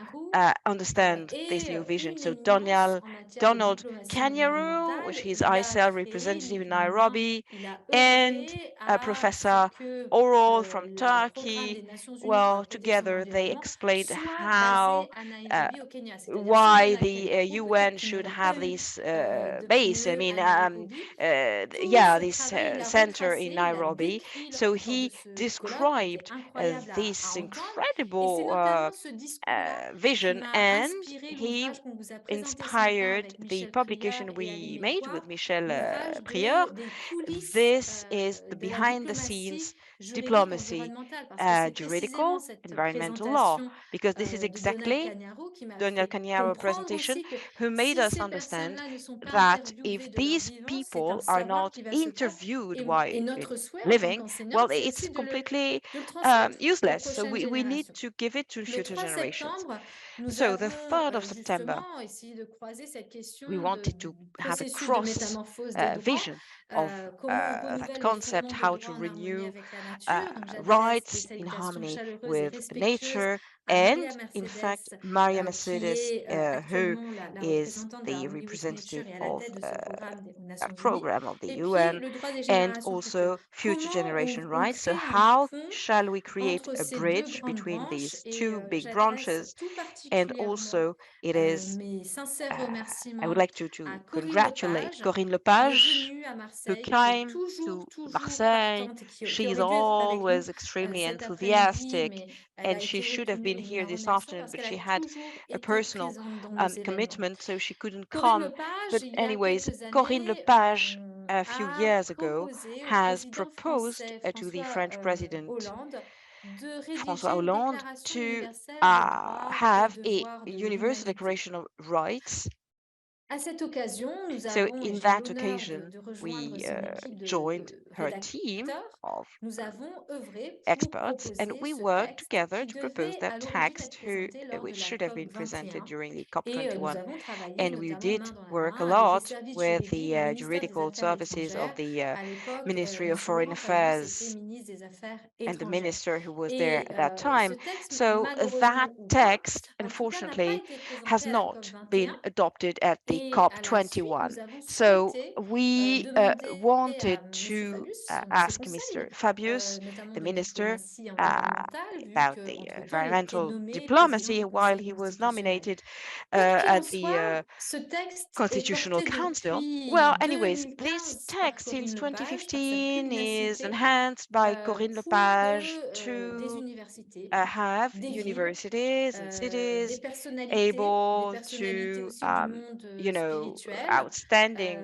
Speaker 8: understand this new vision. So Donald Kanyaru, which is ICEL representative in Nairobi, and Professor Oral from Turkey. Well, together they explained how why the UN should have this base. I mean, this center in Nairobi. So he described this incredible vision, and he inspired the publication we made with Michel Prieur. This is the behind the scenes diplomacy, juridical, environmental law, because this is exactly Daniel Kanyaro presentation, who made us understand that if these people are not interviewed while living, well, it's completely useless. So we need to give it to future generations. So the 3rd of September, we wanted to have a cross vision of that concept, how to renew rights in harmony with nature, And
Speaker 4: Maria
Speaker 8: in fact,
Speaker 4: Mercedes,
Speaker 8: Maria
Speaker 4: qui
Speaker 8: Mercedes,
Speaker 4: est
Speaker 8: who
Speaker 4: actuellement la
Speaker 8: is
Speaker 4: représentante de la
Speaker 8: the
Speaker 4: Hongrie pour cette culture
Speaker 8: representative
Speaker 4: et à la
Speaker 8: of
Speaker 4: tête de ce programme des
Speaker 8: that
Speaker 4: Nations Unies.
Speaker 8: program of the
Speaker 4: Et puis,
Speaker 8: UN,
Speaker 4: le droit des
Speaker 8: and
Speaker 4: générations futures.
Speaker 8: also future
Speaker 4: Comment
Speaker 8: generation
Speaker 4: on
Speaker 8: rights. So
Speaker 4: crée un
Speaker 8: how
Speaker 4: pont
Speaker 8: shall we create
Speaker 4: entre
Speaker 8: a
Speaker 4: ces deux
Speaker 8: bridge
Speaker 4: grandes
Speaker 8: between
Speaker 4: branches?
Speaker 8: these
Speaker 4: Et
Speaker 8: two big
Speaker 4: j'adresse
Speaker 8: branches?
Speaker 4: tout
Speaker 8: And
Speaker 4: particulièrement
Speaker 8: also it is
Speaker 4: mes sincères
Speaker 8: I would
Speaker 4: remerciements
Speaker 8: like
Speaker 4: à
Speaker 8: to
Speaker 4: Corinne
Speaker 8: congratulate
Speaker 4: Lepage,
Speaker 8: Corinne
Speaker 4: qui est
Speaker 8: Lepage,
Speaker 4: venue à
Speaker 8: who
Speaker 4: Marseille, qui est
Speaker 8: came
Speaker 4: toujours
Speaker 8: to Marseille.
Speaker 4: partante et qui
Speaker 8: She's
Speaker 4: aurait dû être avec nous
Speaker 8: always extremely
Speaker 4: cet après-midi,
Speaker 8: enthusiastic,
Speaker 4: mais elle a
Speaker 8: and she
Speaker 4: été
Speaker 8: should have
Speaker 4: retenue
Speaker 8: been
Speaker 4: et nous
Speaker 8: here
Speaker 4: la
Speaker 8: this
Speaker 4: remercions
Speaker 8: afternoon,
Speaker 4: parce
Speaker 8: but
Speaker 4: qu'elle
Speaker 8: she
Speaker 4: a
Speaker 8: had
Speaker 4: toujours
Speaker 8: a
Speaker 4: été
Speaker 8: personal
Speaker 4: présente dans nos événements.
Speaker 8: commitment, so she couldn't
Speaker 4: Corinne
Speaker 8: come.
Speaker 4: Lepage,
Speaker 8: But
Speaker 4: il y a
Speaker 8: anyways,
Speaker 4: quelques
Speaker 8: Corinne
Speaker 4: années,
Speaker 8: Lepage, a few
Speaker 4: a
Speaker 8: years ago,
Speaker 4: proposé au
Speaker 8: has
Speaker 4: président
Speaker 8: proposed
Speaker 4: français
Speaker 8: to the
Speaker 4: François
Speaker 8: French president
Speaker 4: Hollande de rédiger
Speaker 8: François
Speaker 4: une
Speaker 8: Hollande
Speaker 4: déclaration
Speaker 8: to
Speaker 4: universelle des droits et
Speaker 8: have a
Speaker 4: devoirs de
Speaker 8: universal
Speaker 4: l'humanité.
Speaker 8: declaration of rights.
Speaker 4: À cette occasion, nous
Speaker 8: So
Speaker 4: avons, et
Speaker 8: in
Speaker 4: j'ai
Speaker 8: that
Speaker 4: l'honneur
Speaker 8: occasion,
Speaker 4: de rejoindre
Speaker 8: we
Speaker 4: son équipe
Speaker 8: joined
Speaker 4: de
Speaker 8: her team
Speaker 4: rédacteurs,
Speaker 8: of
Speaker 4: nous avons œuvré pour
Speaker 8: experts, and
Speaker 4: proposer
Speaker 8: we
Speaker 4: ce
Speaker 8: worked
Speaker 4: texte
Speaker 8: together
Speaker 4: qui
Speaker 8: to propose
Speaker 4: devait à
Speaker 8: that
Speaker 4: l'origine être
Speaker 8: text,
Speaker 4: présenté lors de
Speaker 8: which
Speaker 4: la
Speaker 8: should have
Speaker 4: COP
Speaker 8: been presented
Speaker 4: 21.
Speaker 8: during the
Speaker 4: Et nous
Speaker 8: COP21.
Speaker 4: avons travaillé
Speaker 8: And we
Speaker 4: notamment
Speaker 8: did
Speaker 4: main dans la
Speaker 8: work a
Speaker 4: main avec les
Speaker 8: lot
Speaker 4: services
Speaker 8: with
Speaker 4: juridiques du
Speaker 8: the
Speaker 4: ministère des
Speaker 8: juridical
Speaker 4: Affaires
Speaker 8: services of
Speaker 4: étrangères.
Speaker 8: the
Speaker 4: À l'époque,
Speaker 8: Ministry of
Speaker 4: Monsieur
Speaker 8: Foreign
Speaker 4: Laurent Fabius était
Speaker 8: Affairs
Speaker 4: ministre des Affaires
Speaker 8: and the
Speaker 4: étrangères.
Speaker 8: minister who was there
Speaker 4: Et
Speaker 8: at that
Speaker 4: ce
Speaker 8: time.
Speaker 4: texte,
Speaker 8: So that
Speaker 4: malheureusement ou pas,
Speaker 8: text,
Speaker 4: en tout cas, n'a pas
Speaker 8: unfortunately,
Speaker 4: été présenté
Speaker 8: has
Speaker 4: à la COP
Speaker 8: not
Speaker 4: 21.
Speaker 8: been adopted at the
Speaker 4: Et à la suite,
Speaker 8: COP21.
Speaker 4: nous avons
Speaker 8: So
Speaker 4: souhaité
Speaker 8: we
Speaker 4: demander
Speaker 8: wanted
Speaker 4: à
Speaker 8: to
Speaker 4: Monsieur Fabius son, ses
Speaker 8: ask
Speaker 4: conseils,
Speaker 8: Mr. Fabius,
Speaker 4: notamment
Speaker 8: the
Speaker 4: de
Speaker 8: minister,
Speaker 4: diplomatie environnementale, vu
Speaker 8: about the
Speaker 4: qu'entre-temps, il était
Speaker 8: environmental
Speaker 4: nommé président
Speaker 8: diplomacy
Speaker 4: du
Speaker 8: while
Speaker 4: Conseil
Speaker 8: he was
Speaker 4: constitutionnel.
Speaker 8: nominated
Speaker 4: Quoi qu'il en
Speaker 8: at the
Speaker 4: soit, ce texte est
Speaker 8: Constitutional
Speaker 4: porté
Speaker 8: Council.
Speaker 4: depuis
Speaker 8: Well, anyways, this
Speaker 4: 2015 par
Speaker 8: text since
Speaker 4: Corinne Lepage, par sa
Speaker 8: 2015 is
Speaker 4: pugnacité,
Speaker 8: enhanced by Corinne
Speaker 4: pour
Speaker 8: Lepage
Speaker 4: que des
Speaker 8: to
Speaker 4: universités,
Speaker 8: have
Speaker 4: des villes,
Speaker 8: universities and
Speaker 4: des
Speaker 8: cities
Speaker 4: personnalités
Speaker 8: able
Speaker 4: aussi
Speaker 8: to,
Speaker 4: du monde
Speaker 8: you know,
Speaker 4: spirituel,
Speaker 8: outstanding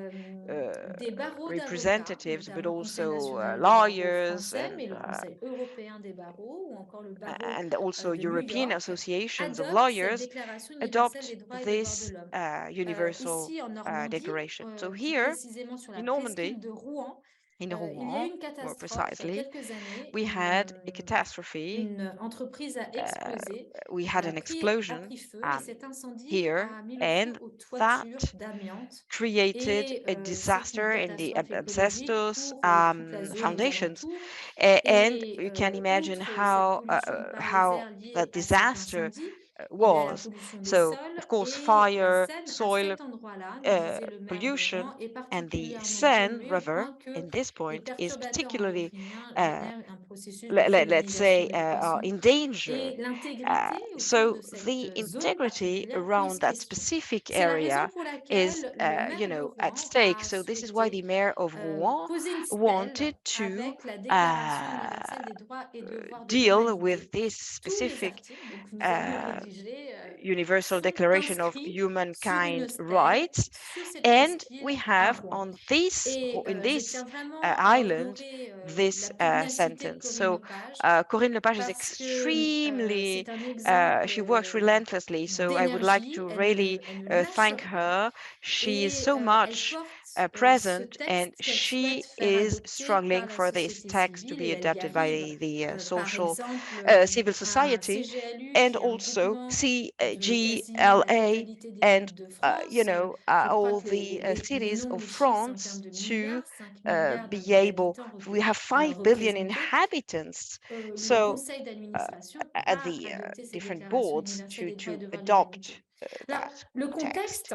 Speaker 4: des barreaux d'avocats,
Speaker 8: representatives, but
Speaker 4: notamment le Conseil
Speaker 8: also
Speaker 4: national des barreaux
Speaker 8: lawyers
Speaker 4: français, mais le Conseil européen des barreaux ou encore le barreau
Speaker 8: and also
Speaker 4: de New
Speaker 8: European
Speaker 4: York,
Speaker 8: associations of
Speaker 4: adoptent cette
Speaker 8: lawyers
Speaker 4: déclaration universelle
Speaker 8: adopt
Speaker 4: des droits et devoirs de
Speaker 8: this
Speaker 4: l'homme.
Speaker 8: universal
Speaker 4: Ici en Normandie,
Speaker 8: declaration. So
Speaker 4: plus
Speaker 8: here
Speaker 4: précisément sur la
Speaker 8: in
Speaker 4: presqu'île
Speaker 8: Normandy,
Speaker 4: de Rouen,
Speaker 8: in
Speaker 4: il y a eu
Speaker 8: Rouen,
Speaker 4: une
Speaker 8: more
Speaker 4: catastrophe il y a
Speaker 8: precisely,
Speaker 4: quelques années.
Speaker 8: we had a catastrophe.
Speaker 4: Une entreprise a explosé,
Speaker 8: We had an explosion
Speaker 4: a pris feu et cet incendie
Speaker 8: here,
Speaker 4: a mis le feu
Speaker 8: and
Speaker 4: aux
Speaker 8: that
Speaker 4: toitures d'amiante.
Speaker 8: created
Speaker 4: Et
Speaker 8: a
Speaker 4: c'est une
Speaker 8: disaster in the
Speaker 4: catastrophe écologique
Speaker 8: asbestos
Speaker 4: pour toute la zone aux
Speaker 8: foundations.
Speaker 4: alentours.
Speaker 8: And
Speaker 4: Et
Speaker 8: you can imagine
Speaker 4: outre cette
Speaker 8: how
Speaker 4: pollution par les
Speaker 8: how
Speaker 4: airs liée
Speaker 8: the
Speaker 4: à cet
Speaker 8: disaster
Speaker 4: incendie, il y a la
Speaker 8: was.
Speaker 4: pollution des
Speaker 8: So,
Speaker 4: sols
Speaker 8: of course,
Speaker 4: et la
Speaker 8: fire,
Speaker 4: Seine à
Speaker 8: soil,
Speaker 4: cet endroit-là, nous disait le maire de
Speaker 8: pollution,
Speaker 4: Rouen, est
Speaker 8: and the
Speaker 4: particulièrement
Speaker 8: Seine
Speaker 4: pollué au
Speaker 8: River,
Speaker 4: point que
Speaker 8: in this
Speaker 4: les
Speaker 8: point, is
Speaker 4: perturbateurs
Speaker 8: particularly,
Speaker 4: endocriniens
Speaker 8: uh,
Speaker 4: génèrent un processus de
Speaker 8: let's say,
Speaker 4: féminisation des poissons.
Speaker 8: in danger.
Speaker 4: Et l'intégrité autour
Speaker 8: So
Speaker 4: de
Speaker 8: the
Speaker 4: cette zone
Speaker 8: integrity
Speaker 4: particulière pose
Speaker 8: around that
Speaker 4: question.
Speaker 8: specific
Speaker 4: C'est la raison
Speaker 8: area
Speaker 4: pour
Speaker 8: is,
Speaker 4: laquelle le
Speaker 8: you
Speaker 4: maire de
Speaker 8: know, at
Speaker 4: Rouen
Speaker 8: stake.
Speaker 4: a
Speaker 8: So this is why the
Speaker 4: souhaité
Speaker 8: mayor of Rouen
Speaker 4: poser une
Speaker 8: wanted
Speaker 4: stèle
Speaker 8: to
Speaker 4: avec la Déclaration universelle des droits et devoirs de
Speaker 8: deal
Speaker 4: l'humanité.
Speaker 8: with this
Speaker 4: Tous les
Speaker 8: specific
Speaker 4: articles donc, que nous avons rédigés
Speaker 8: Universal
Speaker 4: sont
Speaker 8: Declaration of
Speaker 4: inscrits sur une
Speaker 8: Humankind
Speaker 4: stèle
Speaker 8: Rights.
Speaker 4: sur cette
Speaker 8: And
Speaker 4: presqu'île
Speaker 8: we
Speaker 4: à
Speaker 8: have
Speaker 4: Rouen.
Speaker 8: on this
Speaker 4: Et
Speaker 8: in
Speaker 4: je
Speaker 8: this
Speaker 4: tiens vraiment à
Speaker 8: island
Speaker 4: honorer
Speaker 8: this
Speaker 4: la pugnacité de
Speaker 8: sentence.
Speaker 4: Corinne
Speaker 8: So
Speaker 4: Lepage
Speaker 8: Corinne Lepage is
Speaker 4: parce que
Speaker 8: extremely
Speaker 4: c'est un exemple
Speaker 8: she works relentlessly. So I would like
Speaker 4: d'énergie,
Speaker 8: to really
Speaker 4: elle ne lâche
Speaker 8: thank
Speaker 4: rien
Speaker 8: her. She is
Speaker 4: et
Speaker 8: so
Speaker 4: elle
Speaker 8: much
Speaker 4: porte ce
Speaker 8: present, and
Speaker 4: texte qu'elle
Speaker 8: she
Speaker 4: souhaite faire
Speaker 8: is
Speaker 4: adopter par
Speaker 8: struggling
Speaker 4: la
Speaker 8: for this
Speaker 4: société
Speaker 8: text to
Speaker 4: civile et
Speaker 8: be
Speaker 4: elle y
Speaker 8: adapted by
Speaker 4: arrive.
Speaker 8: the
Speaker 4: Par
Speaker 8: social
Speaker 4: exemple,
Speaker 8: civil
Speaker 4: un
Speaker 8: society,
Speaker 4: CGLU
Speaker 8: and
Speaker 4: qui est un
Speaker 8: also
Speaker 4: groupement de quasiment la
Speaker 8: CGLA,
Speaker 4: totalité des
Speaker 8: and
Speaker 4: villes de
Speaker 8: you
Speaker 4: France.
Speaker 8: know,
Speaker 4: Je crois
Speaker 8: all
Speaker 4: que
Speaker 8: the
Speaker 4: les
Speaker 8: cities
Speaker 4: noms,
Speaker 8: of
Speaker 4: les chiffres, c'est en termes
Speaker 8: France
Speaker 4: de
Speaker 8: to
Speaker 4: milliards, 5 milliards
Speaker 8: be able.
Speaker 4: d'habitants
Speaker 8: We have 5 billion
Speaker 4: représentés.
Speaker 8: inhabitants,
Speaker 4: Le
Speaker 8: so
Speaker 4: conseil d'administration
Speaker 8: at
Speaker 4: a
Speaker 8: the
Speaker 4: adopté ces
Speaker 8: different
Speaker 4: déclarations
Speaker 8: boards
Speaker 4: universelles des droits et
Speaker 8: to
Speaker 4: devoirs de l'humanité.
Speaker 8: adopt
Speaker 4: Alors,
Speaker 8: that
Speaker 4: le
Speaker 8: text.
Speaker 4: contexte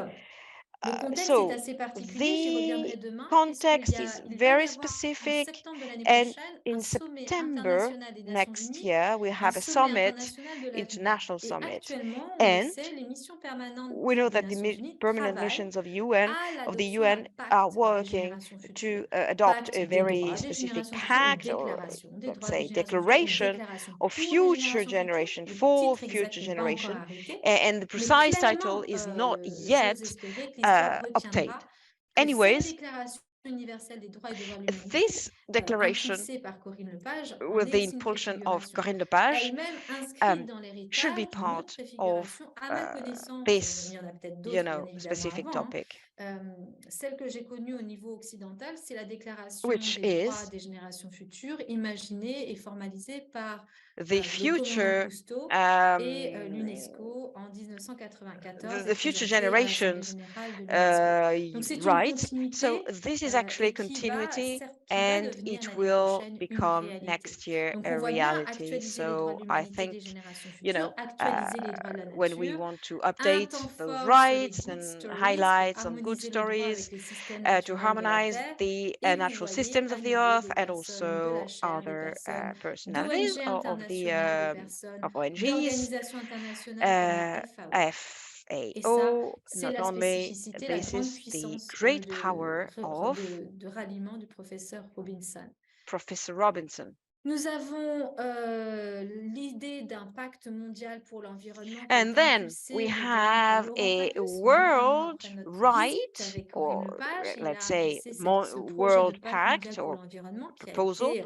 Speaker 4: est
Speaker 8: So
Speaker 4: assez particulier, j'y
Speaker 8: the
Speaker 4: reviendrai demain,
Speaker 8: context is
Speaker 4: il va y
Speaker 8: very
Speaker 4: avoir en
Speaker 8: specific,
Speaker 4: septembre de l'année
Speaker 8: and
Speaker 4: prochaine un
Speaker 8: in
Speaker 4: sommet
Speaker 8: September
Speaker 4: international des Nations
Speaker 8: next
Speaker 4: Unies,
Speaker 8: year we
Speaker 4: un
Speaker 8: have a
Speaker 4: sommet
Speaker 8: summit,
Speaker 4: international de l'avenir.
Speaker 8: international
Speaker 4: Et
Speaker 8: summit,
Speaker 4: actuellement, on le
Speaker 8: and
Speaker 4: sait, les missions permanentes
Speaker 8: we know
Speaker 4: des
Speaker 8: that
Speaker 4: Nations Unies
Speaker 8: permanent
Speaker 4: travaillent
Speaker 8: missions of UN
Speaker 4: à
Speaker 8: of the
Speaker 4: l'adoption d'un
Speaker 8: UN are
Speaker 4: pacte des
Speaker 8: working
Speaker 4: générations futures.
Speaker 8: to adopt
Speaker 4: Pacte
Speaker 8: a
Speaker 4: des
Speaker 8: very
Speaker 4: droits des
Speaker 8: specific
Speaker 4: générations futures ou
Speaker 8: pact, or
Speaker 4: déclaration des
Speaker 8: let's
Speaker 4: droits des
Speaker 8: say
Speaker 4: générations futures ou
Speaker 8: declaration
Speaker 4: déclaration
Speaker 8: of
Speaker 4: pour les
Speaker 8: future
Speaker 4: générations futures.
Speaker 8: generation
Speaker 4: Le
Speaker 8: for
Speaker 4: titre exact
Speaker 8: future
Speaker 4: n'est pas encore
Speaker 8: generation,
Speaker 4: arrêté,
Speaker 8: and the
Speaker 4: mais
Speaker 8: precise title
Speaker 4: clairement,
Speaker 8: is not
Speaker 4: j'ose
Speaker 8: yet
Speaker 4: espérer que l'histoire
Speaker 8: obtained.
Speaker 4: retiendra que cette
Speaker 8: Anyways,
Speaker 4: déclaration universelle des droits et devoirs de l'humanité,
Speaker 8: this declaration,
Speaker 4: impulsée par Corinne Lepage, en
Speaker 8: with the
Speaker 4: est une
Speaker 8: impulsion of
Speaker 4: préfiguration.
Speaker 8: Corinne Lepage,
Speaker 4: Elle-même inscrite dans
Speaker 8: should be
Speaker 4: l'héritage d'une autre
Speaker 8: part of
Speaker 4: préfiguration, à ma connaissance, il
Speaker 8: this,
Speaker 4: y en a peut-être
Speaker 8: you
Speaker 4: d'autres, bien
Speaker 8: know,
Speaker 4: évidemment,
Speaker 8: specific
Speaker 4: avant,
Speaker 8: topic,
Speaker 4: celle que j'ai connue au niveau occidental, c'est la déclaration
Speaker 8: which
Speaker 4: des droits
Speaker 8: is
Speaker 4: des générations futures, imaginée et formalisée par
Speaker 8: the
Speaker 4: le commandant
Speaker 8: future,
Speaker 4: Cousteau et l'UNESCO en 1994
Speaker 8: the
Speaker 4: et
Speaker 8: future
Speaker 4: présentée à l'Assemblée
Speaker 8: generations
Speaker 4: générale de l'UNESCO. Donc c'est une
Speaker 8: rights. So
Speaker 4: continuité
Speaker 8: this is actually
Speaker 4: et qui va
Speaker 8: continuity and it will become next year a reality. So I think, you know, when we want to update those rights and highlight some good stories, to harmonize the natural systems of the earth and also other personalities of ONGs, FAO, not only this is the great power of Professor Robinson.
Speaker 4: Nous avons l'idée d'un pacte mondial pour l'environnement.
Speaker 8: And then we have a world right, or let's say world pact or proposal,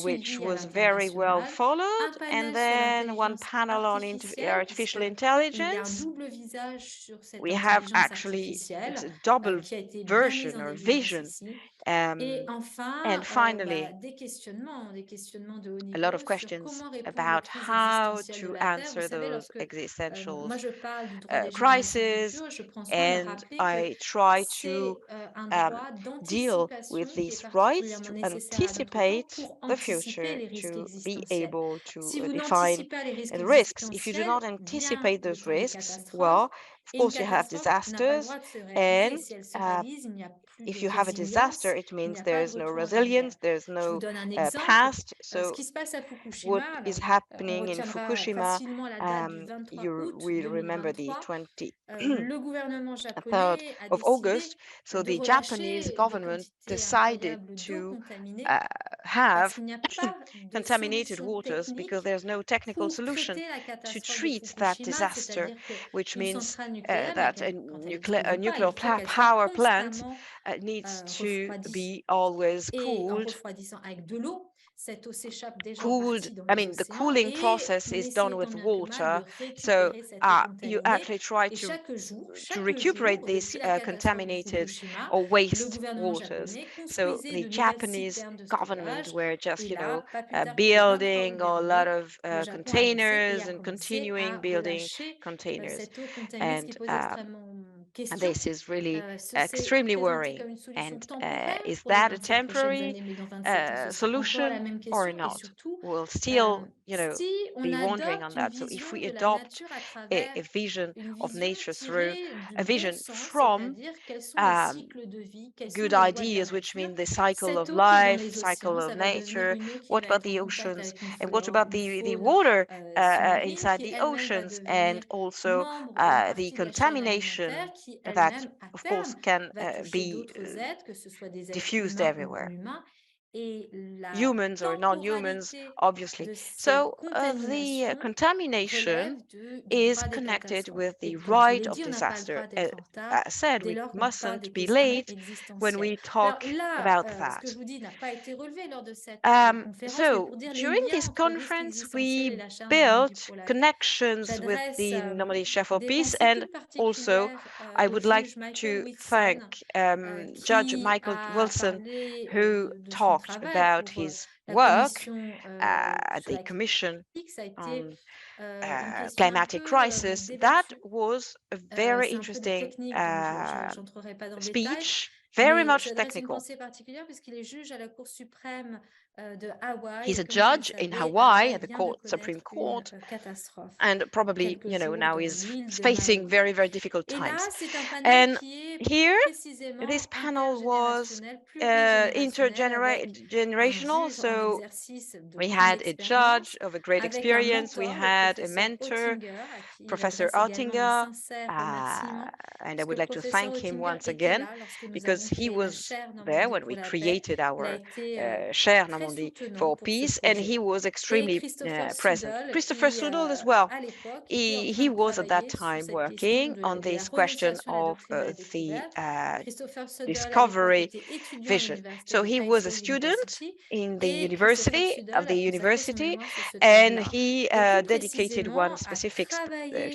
Speaker 8: which was very well followed. And then one panel on artificial intelligence. We have actually it's a double version or vision. And finally, a lot of questions about how to answer those existential crises. And I try to deal with these rights to anticipate the future, to be able to define the risks. If you do not anticipate those risks, well, of course, you have disasters, and if you have a disaster, it means there's no resilience, there's no past. So what is happening in Fukushima, you will remember the 23rd of August. So the Japanese government decided to have contaminated waters because there's no technical solution to treat that disaster, which means that a nuclear power plant needs to be always cooled. I mean, the cooling process is done with water. So you actually try to recuperate these contaminated or waste waters. So the Japanese government were just, building a lot of containers and continuing building containers. And this is really extremely worrying. And is that a temporary solution or not? We'll still, be wondering on that. So if we adopt a vision of nature through a vision from good ideas, which mean the cycle of life, cycle of nature, what about the oceans? And what about the water inside the oceans, and also the contamination that, of course, can be diffused everywhere, humans or non-humans, obviously. So the contamination is connected with the right of disaster. As I said, we mustn't be late when we talk about that. So during this conference, we built connections with the Normandy Chair for Peace, and also I would like to thank Judge Michael Wilson, who talked about his work at the Commission on climatic crisis. That was a very interesting speech, very much technical. He's a judge in Hawaii at the Supreme Court, and probably, now he's facing very, very difficult times. And here, this panel was intergenerational. So we had a judge of a great experience. We had a mentor, Professor Oettinger, and I would like to thank him once again, because he was there when we created our Chair Normandy for Peace, and he was extremely present. Christopher Soudal as well. He was at that time working on this question of the discovery vision. So he was a student in the university, and he dedicated one specific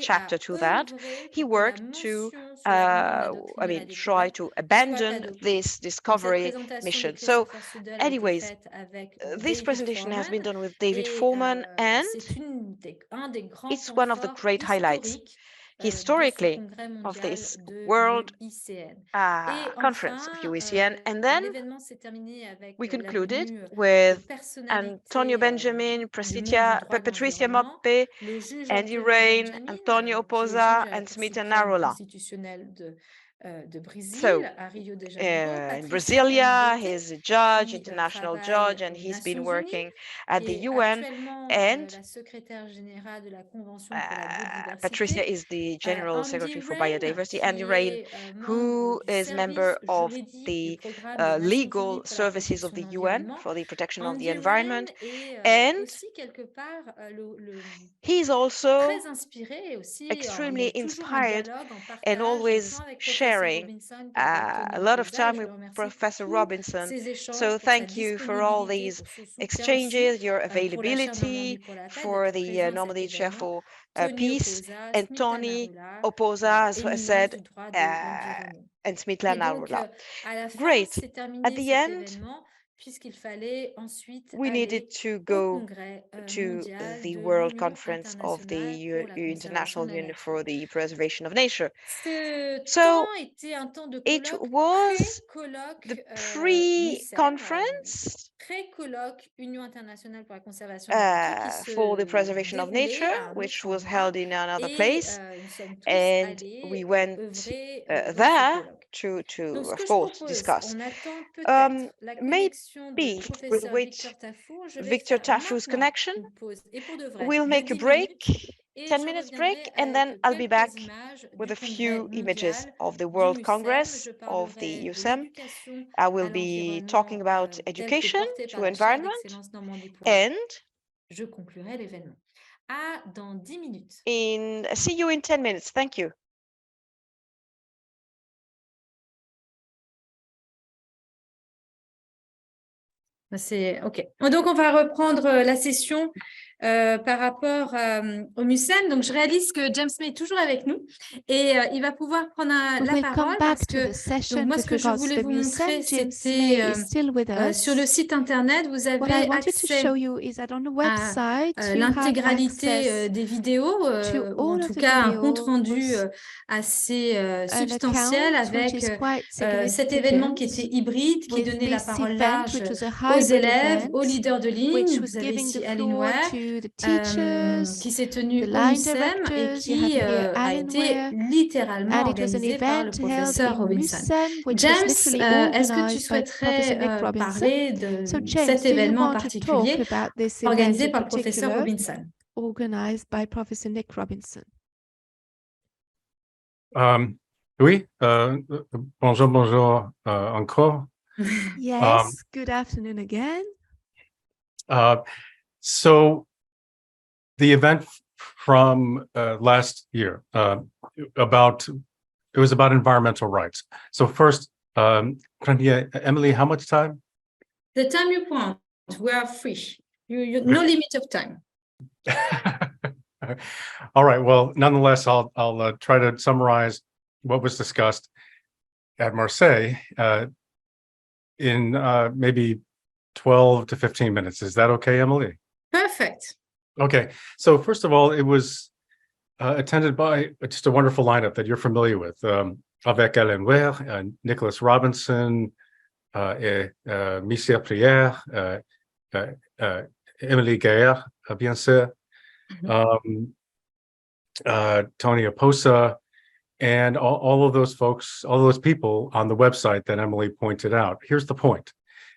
Speaker 8: chapter to that. He worked to, try to abandon this discovery mission. So anyways, this presentation has been done with David Foreman, and it's one of the great highlights. historically of this World Conference of UECN. And then we concluded with Antonio Benjamin, Patricia Moppe, Andy Rain, Antonio Oposa, and Smita Narola. So in Brasilia, he's a judge, international judge, and he's been working at the UN. And Patricia is the General Secretary for Biodiversity. Andy Rain, who is member of the legal services of the UN for the protection of the environment. And he's also extremely inspired and always sharing a lot of time with Professor Robinson. So thank you for all these exchanges, your availability for the Normandy Chair for Peace, and Tony Oposa, as I said, and Smitla Narola. Great. At the end, we needed to go to the World Conference of the International Union for the Preservation of Nature. So it was the pre-conference for the preservation of nature, which was held in another place, and we went there to of course discuss. Maybe we'll wait Victor Tafu's connection. We'll make a break, 10 minutes break, and then I'll be back with a few images of the World Congress of the UCEM. I will be talking about education to environment, and see you in 10 minutes. Thank you.
Speaker 4: C'est OK. Donc, on va reprendre la session par rapport au MUCEM. Donc, je réalise que James May est toujours avec nous et il va pouvoir prendre la parole parce que donc, moi, ce que je voulais vous montrer, c'était sur le site Internet, vous avez accès à l'intégralité des vidéos, ou en tout cas un compte-rendu assez substantiel avec cet événement qui était hybride, qui donnait la parole large aux élèves, aux leaders de ligne. Vous avez ici Ellen Ware, qui s'est tenue au MUCEM et qui a été littéralement organisée par le professeur Robinson. James, est-ce que tu souhaiterais parler de cet événement en particulier organisé par le professeur Robinson?
Speaker 5: Oui, bonjour encore.
Speaker 1: Yes, good afternoon again.
Speaker 5: So the event from last year it was about environmental rights. So first, Emily, how much time?
Speaker 4: The time you want. We are free. No limit of time.
Speaker 5: All right. Well, nonetheless, I'll try to summarize what was discussed at Marseille in maybe 12 to 15 minutes. Is that okay, Emily?
Speaker 4: Perfect.
Speaker 5: Okay. So first of all, it was attended by just a wonderful lineup that you're familiar with. Avec Ellen Ware, Nicholas Robinson, Michel Prière, Emily Gaillard, bien sûr, Tony Oposa, and all of those folks, all those people on the website that Emily pointed out. Here's the point,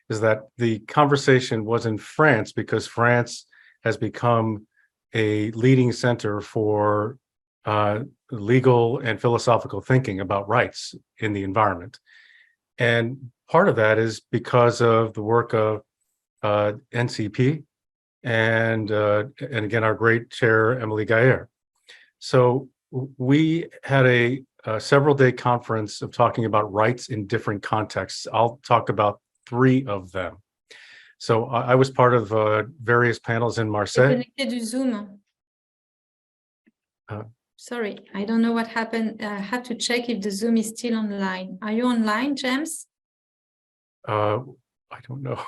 Speaker 5: is that the conversation was in France because France has become a leading center for legal and philosophical thinking about rights in the environment. And part of that is because of the work of NCP and again, our great chair, Emily Gaillard. So we had a several-day conference of talking about rights in different contexts. I'll talk about 3 of them. So I was part of various panels in Marseille.
Speaker 4: Sorry, I don't know what happened. I have to check if the Zoom is still online. Are you online, James?
Speaker 5: I don't know.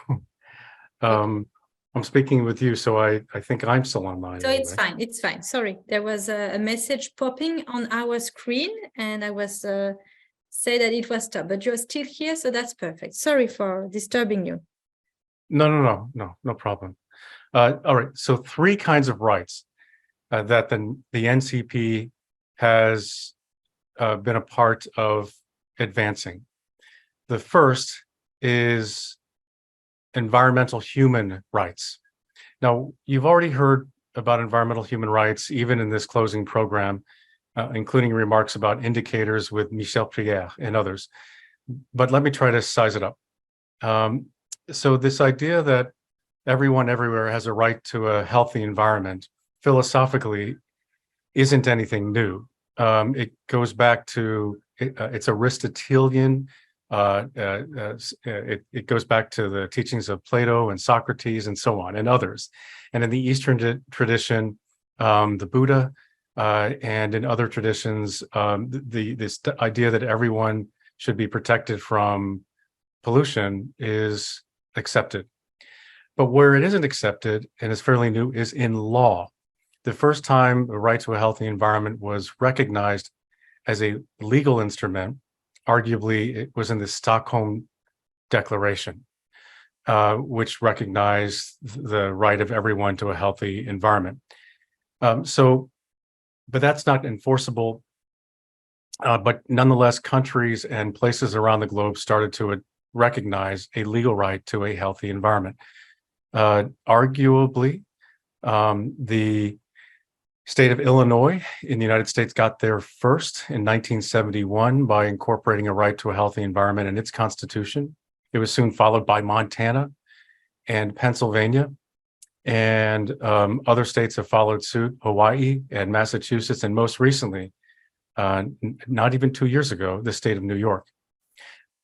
Speaker 5: I'm speaking with you, so I think I'm still online.
Speaker 4: So it's
Speaker 5: anyway.
Speaker 4: fine. It's fine. Sorry, there was a message popping on our screen, and I was say that it was stopped, but you're still here, so that's perfect. Sorry for disturbing you.
Speaker 5: No problem. All right. So 3 kinds of rights that the NCP has been a part of advancing. The first is environmental human rights. Now, you've already heard about environmental human rights, even in this closing program, including remarks about indicators with Michel Prière and others. But let me try to size it up. So this idea that everyone everywhere has a right to a healthy environment, philosophically, isn't anything new. It goes back to, it's Aristotelian. It goes back to the teachings of Plato and Socrates and so on, and others. And in the Eastern tradition, the Buddha, and in other traditions, this idea that everyone should be protected from pollution is accepted. But where it isn't accepted, and is fairly new, is in law. The first time the right to a healthy environment was recognized as a legal instrument, arguably it was in the Stockholm Declaration, which recognized the right of everyone to a healthy environment. But that's not enforceable. But nonetheless, countries and places around the globe started to recognize a legal right to a healthy environment. Arguably, the state of Illinois in the United States got there first in 1971 by incorporating a right to a healthy environment in its constitution. It was soon followed by Montana and Pennsylvania, and other states have followed suit, Hawaii and Massachusetts, and most recently, not even 2 years ago, the state of New York.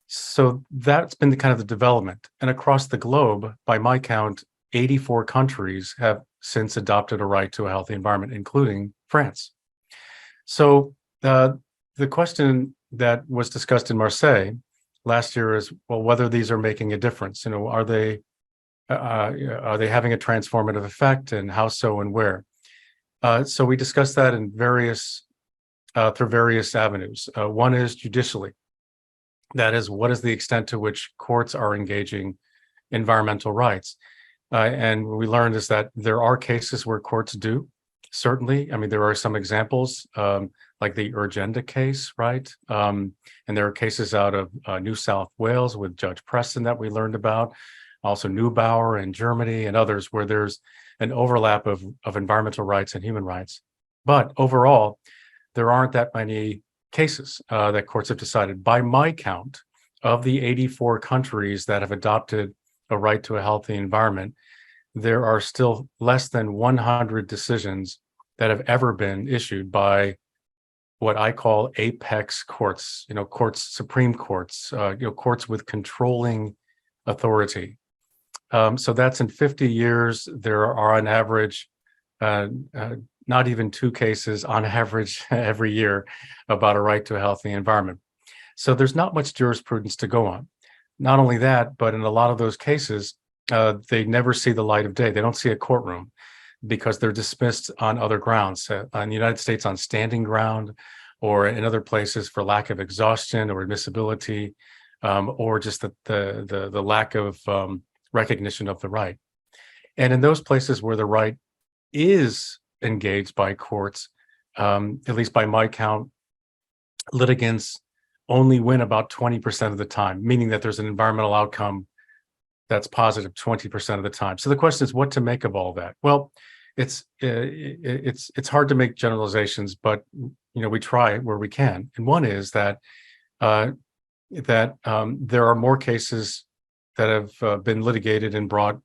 Speaker 5: So that's been the kind of the development. And across the globe, by my count, 84 countries have since adopted a right to a healthy environment, including France. So the question that was discussed in Marseille last year is, well, whether these are making a difference. Are they having a transformative effect, and how so and where? So we discussed that in through various avenues. One is judicially. That is, what is the extent to which courts are engaging environmental rights? And what we learned is that there are cases where courts do, certainly. I mean, there are some examples, like the Urgenda case, right? And there are cases out of New South Wales with Judge Preston that we learned about, also Neubauer in Germany and others, where there's an overlap of environmental rights and human rights. But overall, there aren't that many cases that courts have decided. By my count, of the 84 countries that have adopted a right to a healthy environment, there are still less than 100 decisions that have ever been issued by what I call apex courts, Supreme Courts, courts with controlling authority. So that's in 50 years, there are on average, not even 2 cases on average every year about a right to a healthy environment. So there's not much jurisprudence to go on. Not only that, but in a lot of those cases, they never see the light of day. They don't see a courtroom because they're dismissed on other grounds. In the United States, on standing ground, or in other places for lack of exhaustion or admissibility, or just the lack of recognition of the right. And in those places where the right is engaged by courts, at least by my count, litigants only win about 20% of the time, meaning that there's an environmental outcome that's positive 20% of the time. So the question is what to make of all that? Well, it's hard to make generalizations, but we try where we can. And one is that there are more cases that have been litigated and brought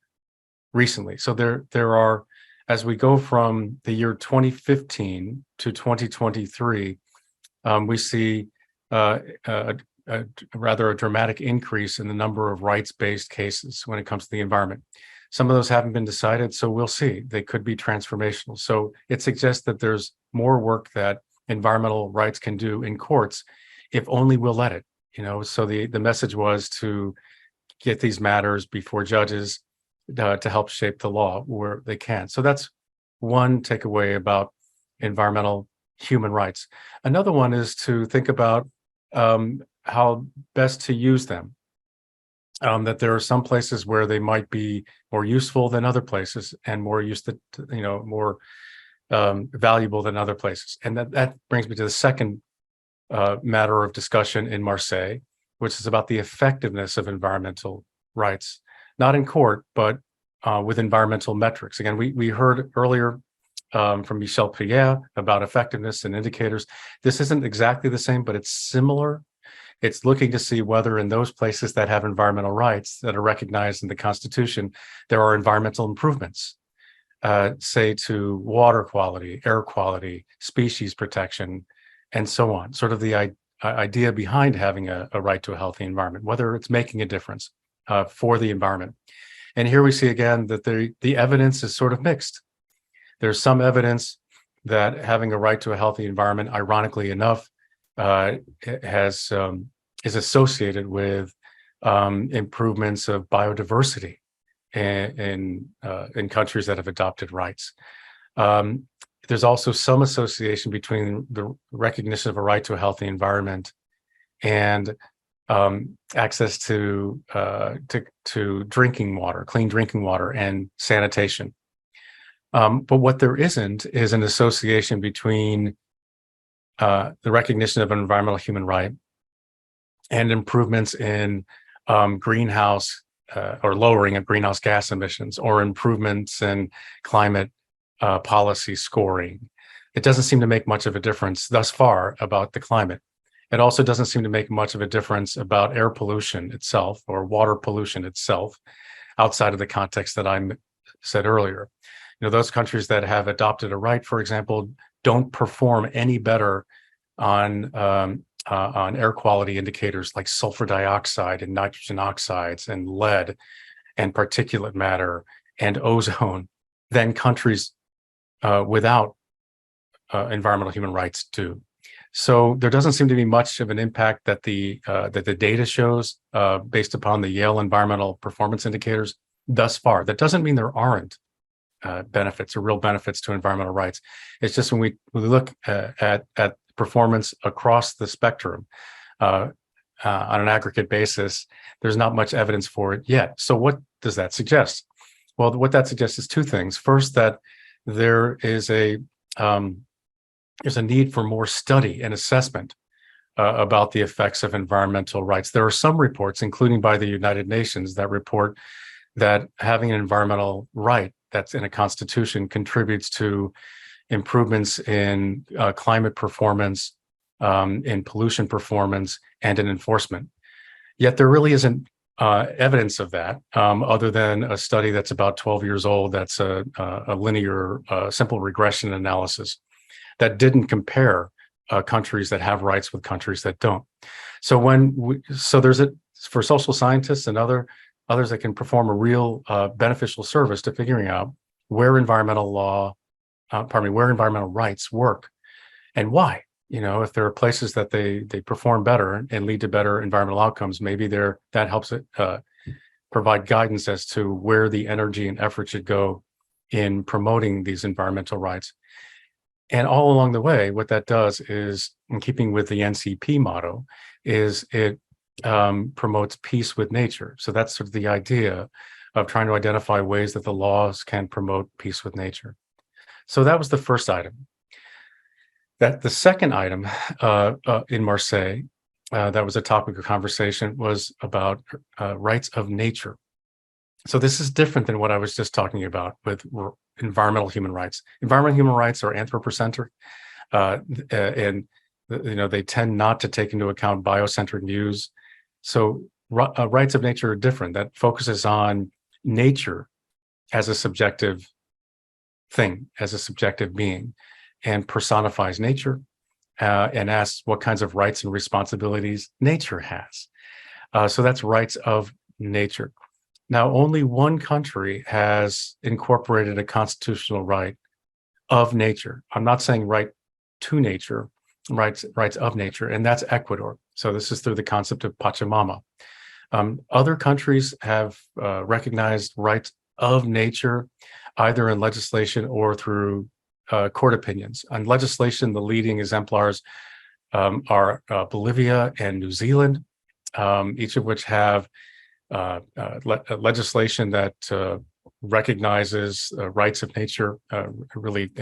Speaker 5: recently. So there are, as we go from the year 2015 to 2023, we see a dramatic increase in the number of rights-based cases when it comes to the environment. Some of those haven't been decided, so we'll see. They could be transformational. So it suggests that there's more work that environmental rights can do in courts if only we'll let it. So the message was to get these matters before judges, to help shape the law where they can. So that's one takeaway about environmental human rights. Another one is to think about how best to use them. That there are some places where they might be more useful than other places, and more more valuable than other places. And that brings me to the second matter of discussion in Marseille, which is about the effectiveness of environmental rights, not in court, but with environmental metrics. Again, we heard earlier from Michel Pierre about effectiveness and indicators. This isn't exactly the same, but it's similar. It's looking to see whether in those places that have environmental rights that are recognized in the Constitution, there are environmental improvements, say to water quality, air quality, species protection, and so on. Sort of the idea behind having a right to a healthy environment, whether it's making a difference for the environment. And here we see again that the evidence is sort of mixed. There's some evidence that having a right to a healthy environment, ironically enough, is associated with improvements of biodiversity in countries that have adopted rights. There's also some association between the recognition of a right to a healthy environment and access to drinking water, clean drinking water, and sanitation. But what there isn't is an association between the recognition of an environmental human right and improvements in greenhouse or lowering of greenhouse gas emissions, or improvements in climate policy scoring. It doesn't seem to make much of a difference thus far about the climate. It also doesn't seem to make much of a difference about air pollution itself or water pollution itself, outside of the context that I said earlier. Those countries that have adopted a right, for example, don't perform any better on air quality indicators like sulfur dioxide and nitrogen oxides and lead and particulate matter and ozone than countries without environmental human rights do. So there doesn't seem to be much of an impact that the data shows based upon the Yale environmental performance indicators thus far. That doesn't mean there aren't benefits or real benefits to environmental rights. It's just when we look at performance across the spectrum on an aggregate basis, there's not much evidence for it yet. So what does that suggest? Well, what that suggests is two things. First, that there is there's a need for more study and assessment about the effects of environmental rights. There are some reports, including by the United Nations, that report that having an environmental right that's in a constitution contributes to improvements in climate performance, in pollution performance, and in enforcement. Yet there really isn't evidence of that, other than a study that's about 12 years old. That's a linear, simple regression analysis that didn't compare countries that have rights with countries that don't. So there's for social scientists and others that can perform a real beneficial service to figuring out where environmental rights work and why. If there are places that they perform better and lead to better environmental outcomes, maybe that helps it provide guidance as to where the energy and effort should go in promoting these environmental rights. And all along the way, what that does is, in keeping with the NCP motto, is it promotes peace with nature. So that's sort of the idea of trying to identify ways that the laws can promote peace with nature. So that was the first item. The second item in Marseille that was a topic of conversation was about rights of nature. So this is different than what I was just talking about with environmental human rights. Environmental human rights are anthropocentric, and they tend not to take into account biocentric views. So rights of nature are different. That focuses on nature as a subjective thing, as a subjective being, and personifies nature and asks what kinds of rights and responsibilities nature has. So that's rights of nature. Now, only one country has incorporated a constitutional right of nature. I'm not saying right to nature, rights of nature, and that's Ecuador. So this is through the concept of Pachamama. Other countries have recognized rights of nature, either in legislation or through court opinions. On legislation, the leading exemplars are Bolivia and New Zealand, each of which have legislation that recognizes rights of nature. Really,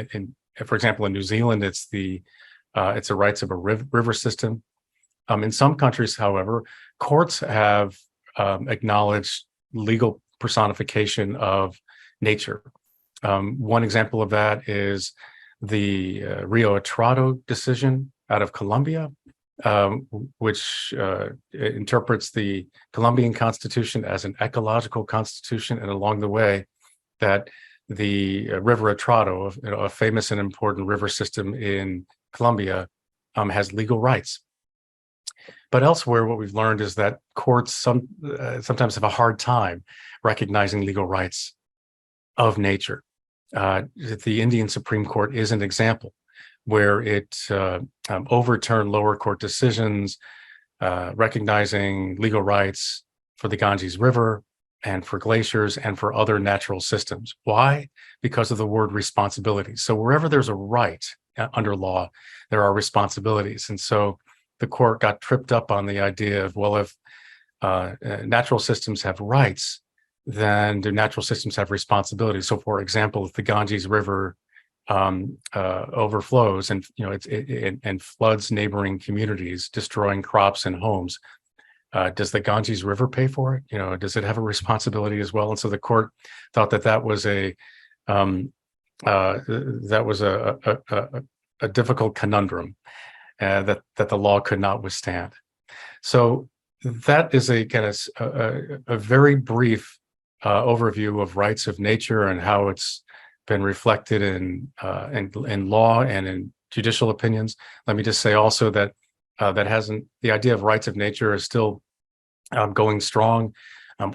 Speaker 5: for example, in New Zealand, it's the rights of a river system. In some countries, however, courts have acknowledged legal personification of nature. One example of that is the Rio Atrado decision out of Colombia, which interprets the Colombian constitution as an ecological constitution, and along the way that the River Atrado, a famous and important river system in Colombia, has legal rights. But elsewhere, what we've learned is that courts sometimes have a hard time recognizing legal rights of nature. The Indian Supreme Court is an example where it overturned lower court decisions recognizing legal rights for the Ganges River and for glaciers and for other natural systems. Why? Because of the word responsibility. So wherever there's a right under law, there are responsibilities. And so the court got tripped up on the idea of, well, if natural systems have rights, then do natural systems have responsibilities? So, for example, if the Ganges River overflows and and floods neighboring communities, destroying crops and homes, does the Ganges River pay for it? Does it have a responsibility as well? And so the court thought that was a difficult conundrum that the law could not withstand. So that is a kind of a very brief overview of rights of nature and how it's been reflected in law and in judicial opinions. Let me just say also that the idea of rights of nature is still going strong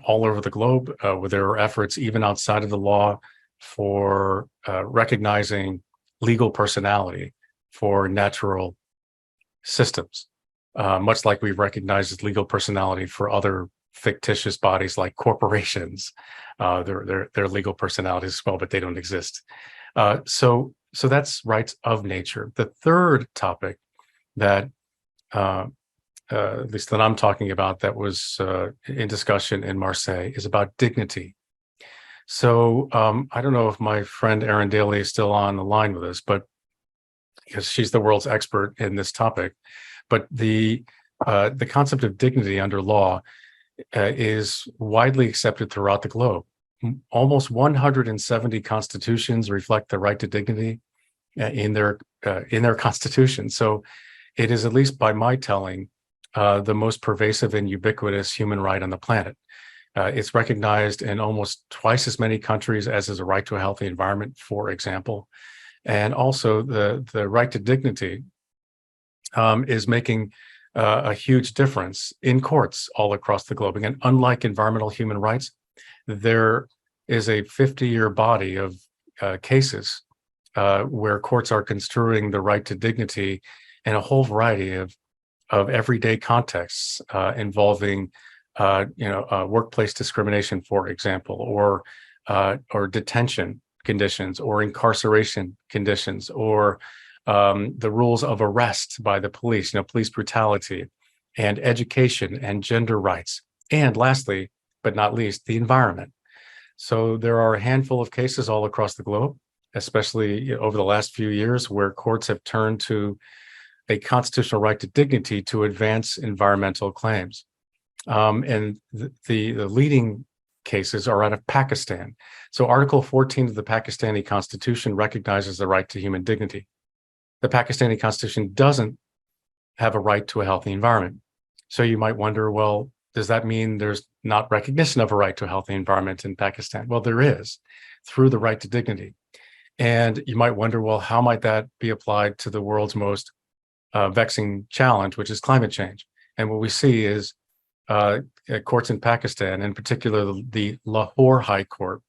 Speaker 5: all over the globe, where there are efforts even outside of the law for recognizing legal personality for natural systems, much like we've recognized legal personality for other fictitious bodies like corporations. They're legal personalities as well, but they don't exist. So that's rights of nature. The third topic that at least that I'm talking about that was in discussion in Marseille is about dignity. So I don't know if my friend Erin Daly is still on the line with us, but because she's the world's expert in this topic. But the concept of dignity under law is widely accepted throughout the globe. Almost 170 constitutions reflect the right to dignity in their constitution. So it is, at least by my telling, the most pervasive and ubiquitous human right on the planet. It's recognized in almost twice as many countries as is a right to a healthy environment, for example. And also the right to dignity is making a huge difference in courts all across the globe. Again, unlike environmental human rights, there is a 50-year body of cases where courts are construing the right to dignity in a whole variety of everyday contexts involving workplace discrimination, for example, or detention conditions, or incarceration conditions, or the rules of arrest by the police, police brutality, and education and gender rights. And lastly, but not least, the environment. So there are a handful of cases all across the globe, especially over the last few years, where courts have turned to a constitutional right to dignity to advance environmental claims. And the leading cases are out of Pakistan. So Article 14 of the Pakistani Constitution recognizes the right to human dignity. The Pakistani Constitution doesn't have a right to a healthy environment. So you might wonder, well, does that mean there's not recognition of a right to a healthy environment in Pakistan? Well, there is, through the right to dignity. And you might wonder, well, how might that be applied to the world's most vexing challenge, which is climate change? And what we see is courts in Pakistan, in particular the Lahore High Court,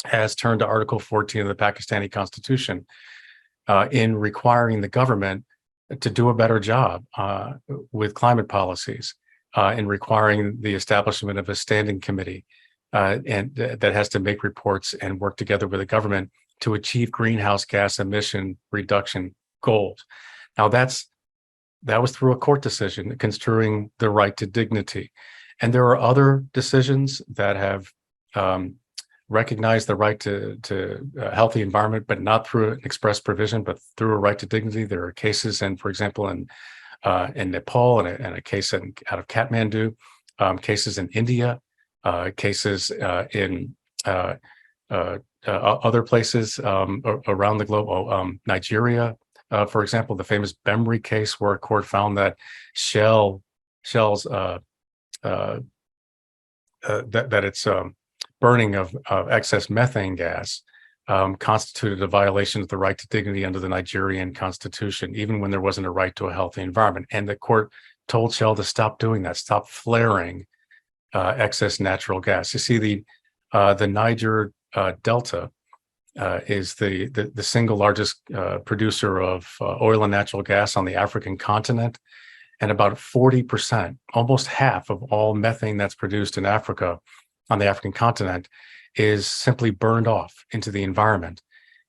Speaker 5: has turned to Article 14 of the Pakistani Constitution in requiring the government to do a better job with climate policies, in requiring the establishment of a standing committee and that has to make reports and work together with the government to achieve greenhouse gas emission reduction goals. Now that was through a court decision construing the right to dignity. And there are other decisions that have recognized the right to a healthy environment, but not through an express provision, but through a right to dignity. There are cases, and for example, in Nepal, and a case out of Kathmandu, cases in India, cases in other places around the globe, Nigeria, for example, the famous Bemry case, where a court found that Shell's that its burning of excess methane gas constituted a violation of the right to dignity under the Nigerian constitution, even when there wasn't a right to a healthy environment. And the court told Shell to stop doing that, stop flaring excess natural gas. You see, the Niger Delta is the single largest producer of oil and natural gas on the African continent. And about 40%, almost half of all methane that's produced in Africa on the African continent is simply burned off into the environment.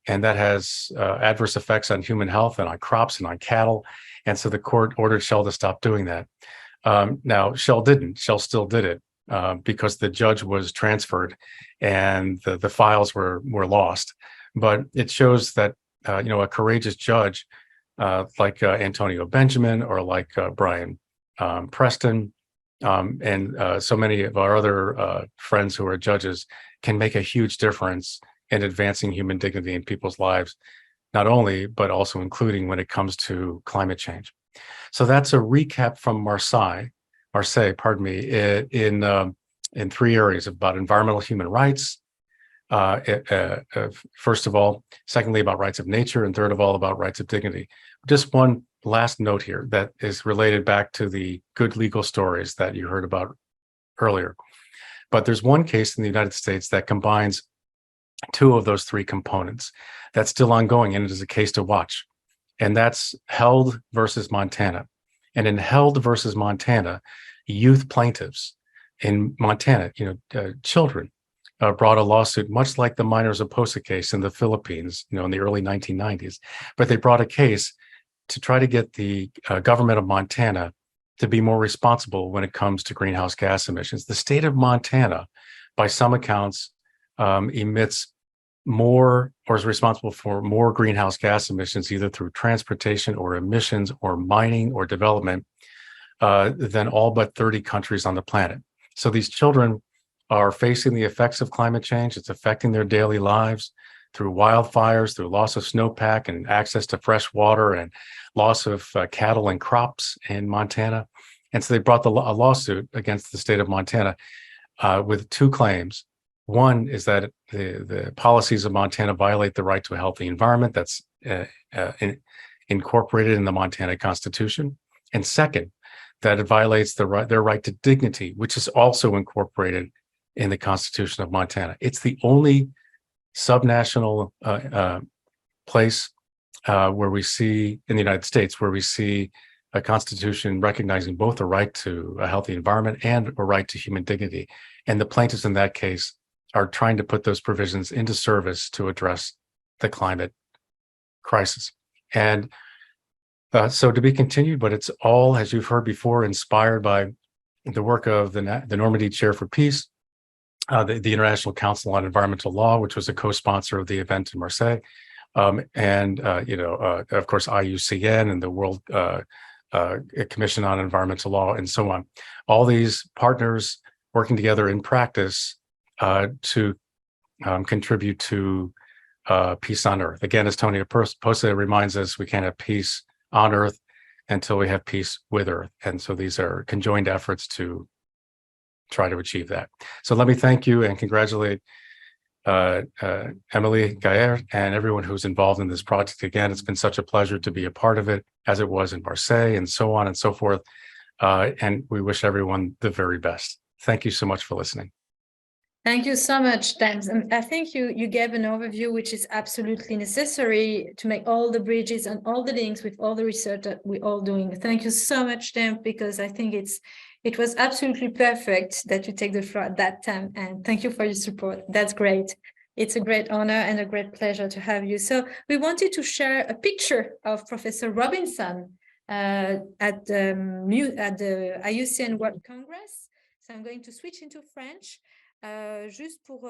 Speaker 5: And that has adverse effects on human health and on crops and on cattle. And so the court ordered Shell to stop doing that. Now, Shell didn't. Shell still did it because the judge was transferred and the files were lost. But it shows that a courageous judge like Antonio Benjamin or like Brian Preston and so many of our other friends who are judges can make a huge difference in advancing human dignity in people's lives, not only, but also including when it comes to climate change. So that's a recap from Marseille, in three areas about environmental human rights, first of all, secondly, about rights of nature, and third of all, about rights of dignity. Just one last note here that is related back to the good legal stories that you heard about earlier. But there's one case in the United States that combines two of those three components that's still ongoing, and it is a case to watch. And that's Held versus Montana. And in Held versus Montana, youth plaintiffs in Montana, children, brought a lawsuit, much like the Miners of Posa case in the Philippines, in the early 1990s. But they brought a case to try to get the government of Montana to be more responsible when it comes to greenhouse gas emissions. The state of Montana, by some accounts, emits more, or is responsible for more greenhouse gas emissions, either through transportation or emissions or mining or development, than all but 30 countries on the planet. So these children are facing the effects of climate change. It's affecting their daily lives through wildfires, through loss of snowpack and access to fresh water, and loss of cattle and crops in Montana. And so they brought a lawsuit against the state of Montana with two claims. One is that the policies of Montana violate the right to a healthy environment that's incorporated in the Montana Constitution. And second, that it violates their right to dignity, which is also incorporated in the Constitution of Montana. It's the only subnational place where we see, in the United States, where we see a constitution recognizing both a right to a healthy environment and a right to human dignity. And the plaintiffs in that case are trying to put those provisions into service to address the climate crisis. And so to be continued, but it's all, as you've heard before, inspired by the work of the Normandy Chair for Peace, the International Council on Environmental Law, which was a co-sponsor of the event in Marseille, and of course IUCN and the World Commission on Environmental Law, and so on. All these partners working together in practice to contribute to peace on Earth. Again, as Tony Posa reminds us, we can't have peace on Earth until we have peace with Earth, and so these are conjoined efforts to try to achieve that. So let me thank you and congratulate Emily Gaillard and everyone who's involved in this project. Again, it's been such a pleasure to be a part of it, as it was in Marseille, and so on and so forth. And we wish everyone the very best. Thank you so much for listening.
Speaker 4: Thank you so much, James. And I think you gave an overview which is absolutely necessary to make all the bridges and all the links with all the research that we're all doing. Thank you so much, James, because I think It was absolutely perfect that you take the floor at that time, and thank you for your support. That's great. It's a great honor and a great pleasure to have you. So we wanted to share a picture of Professor Robinson at the IUCN World Congress. So I'm going to switch into French. Juste pour,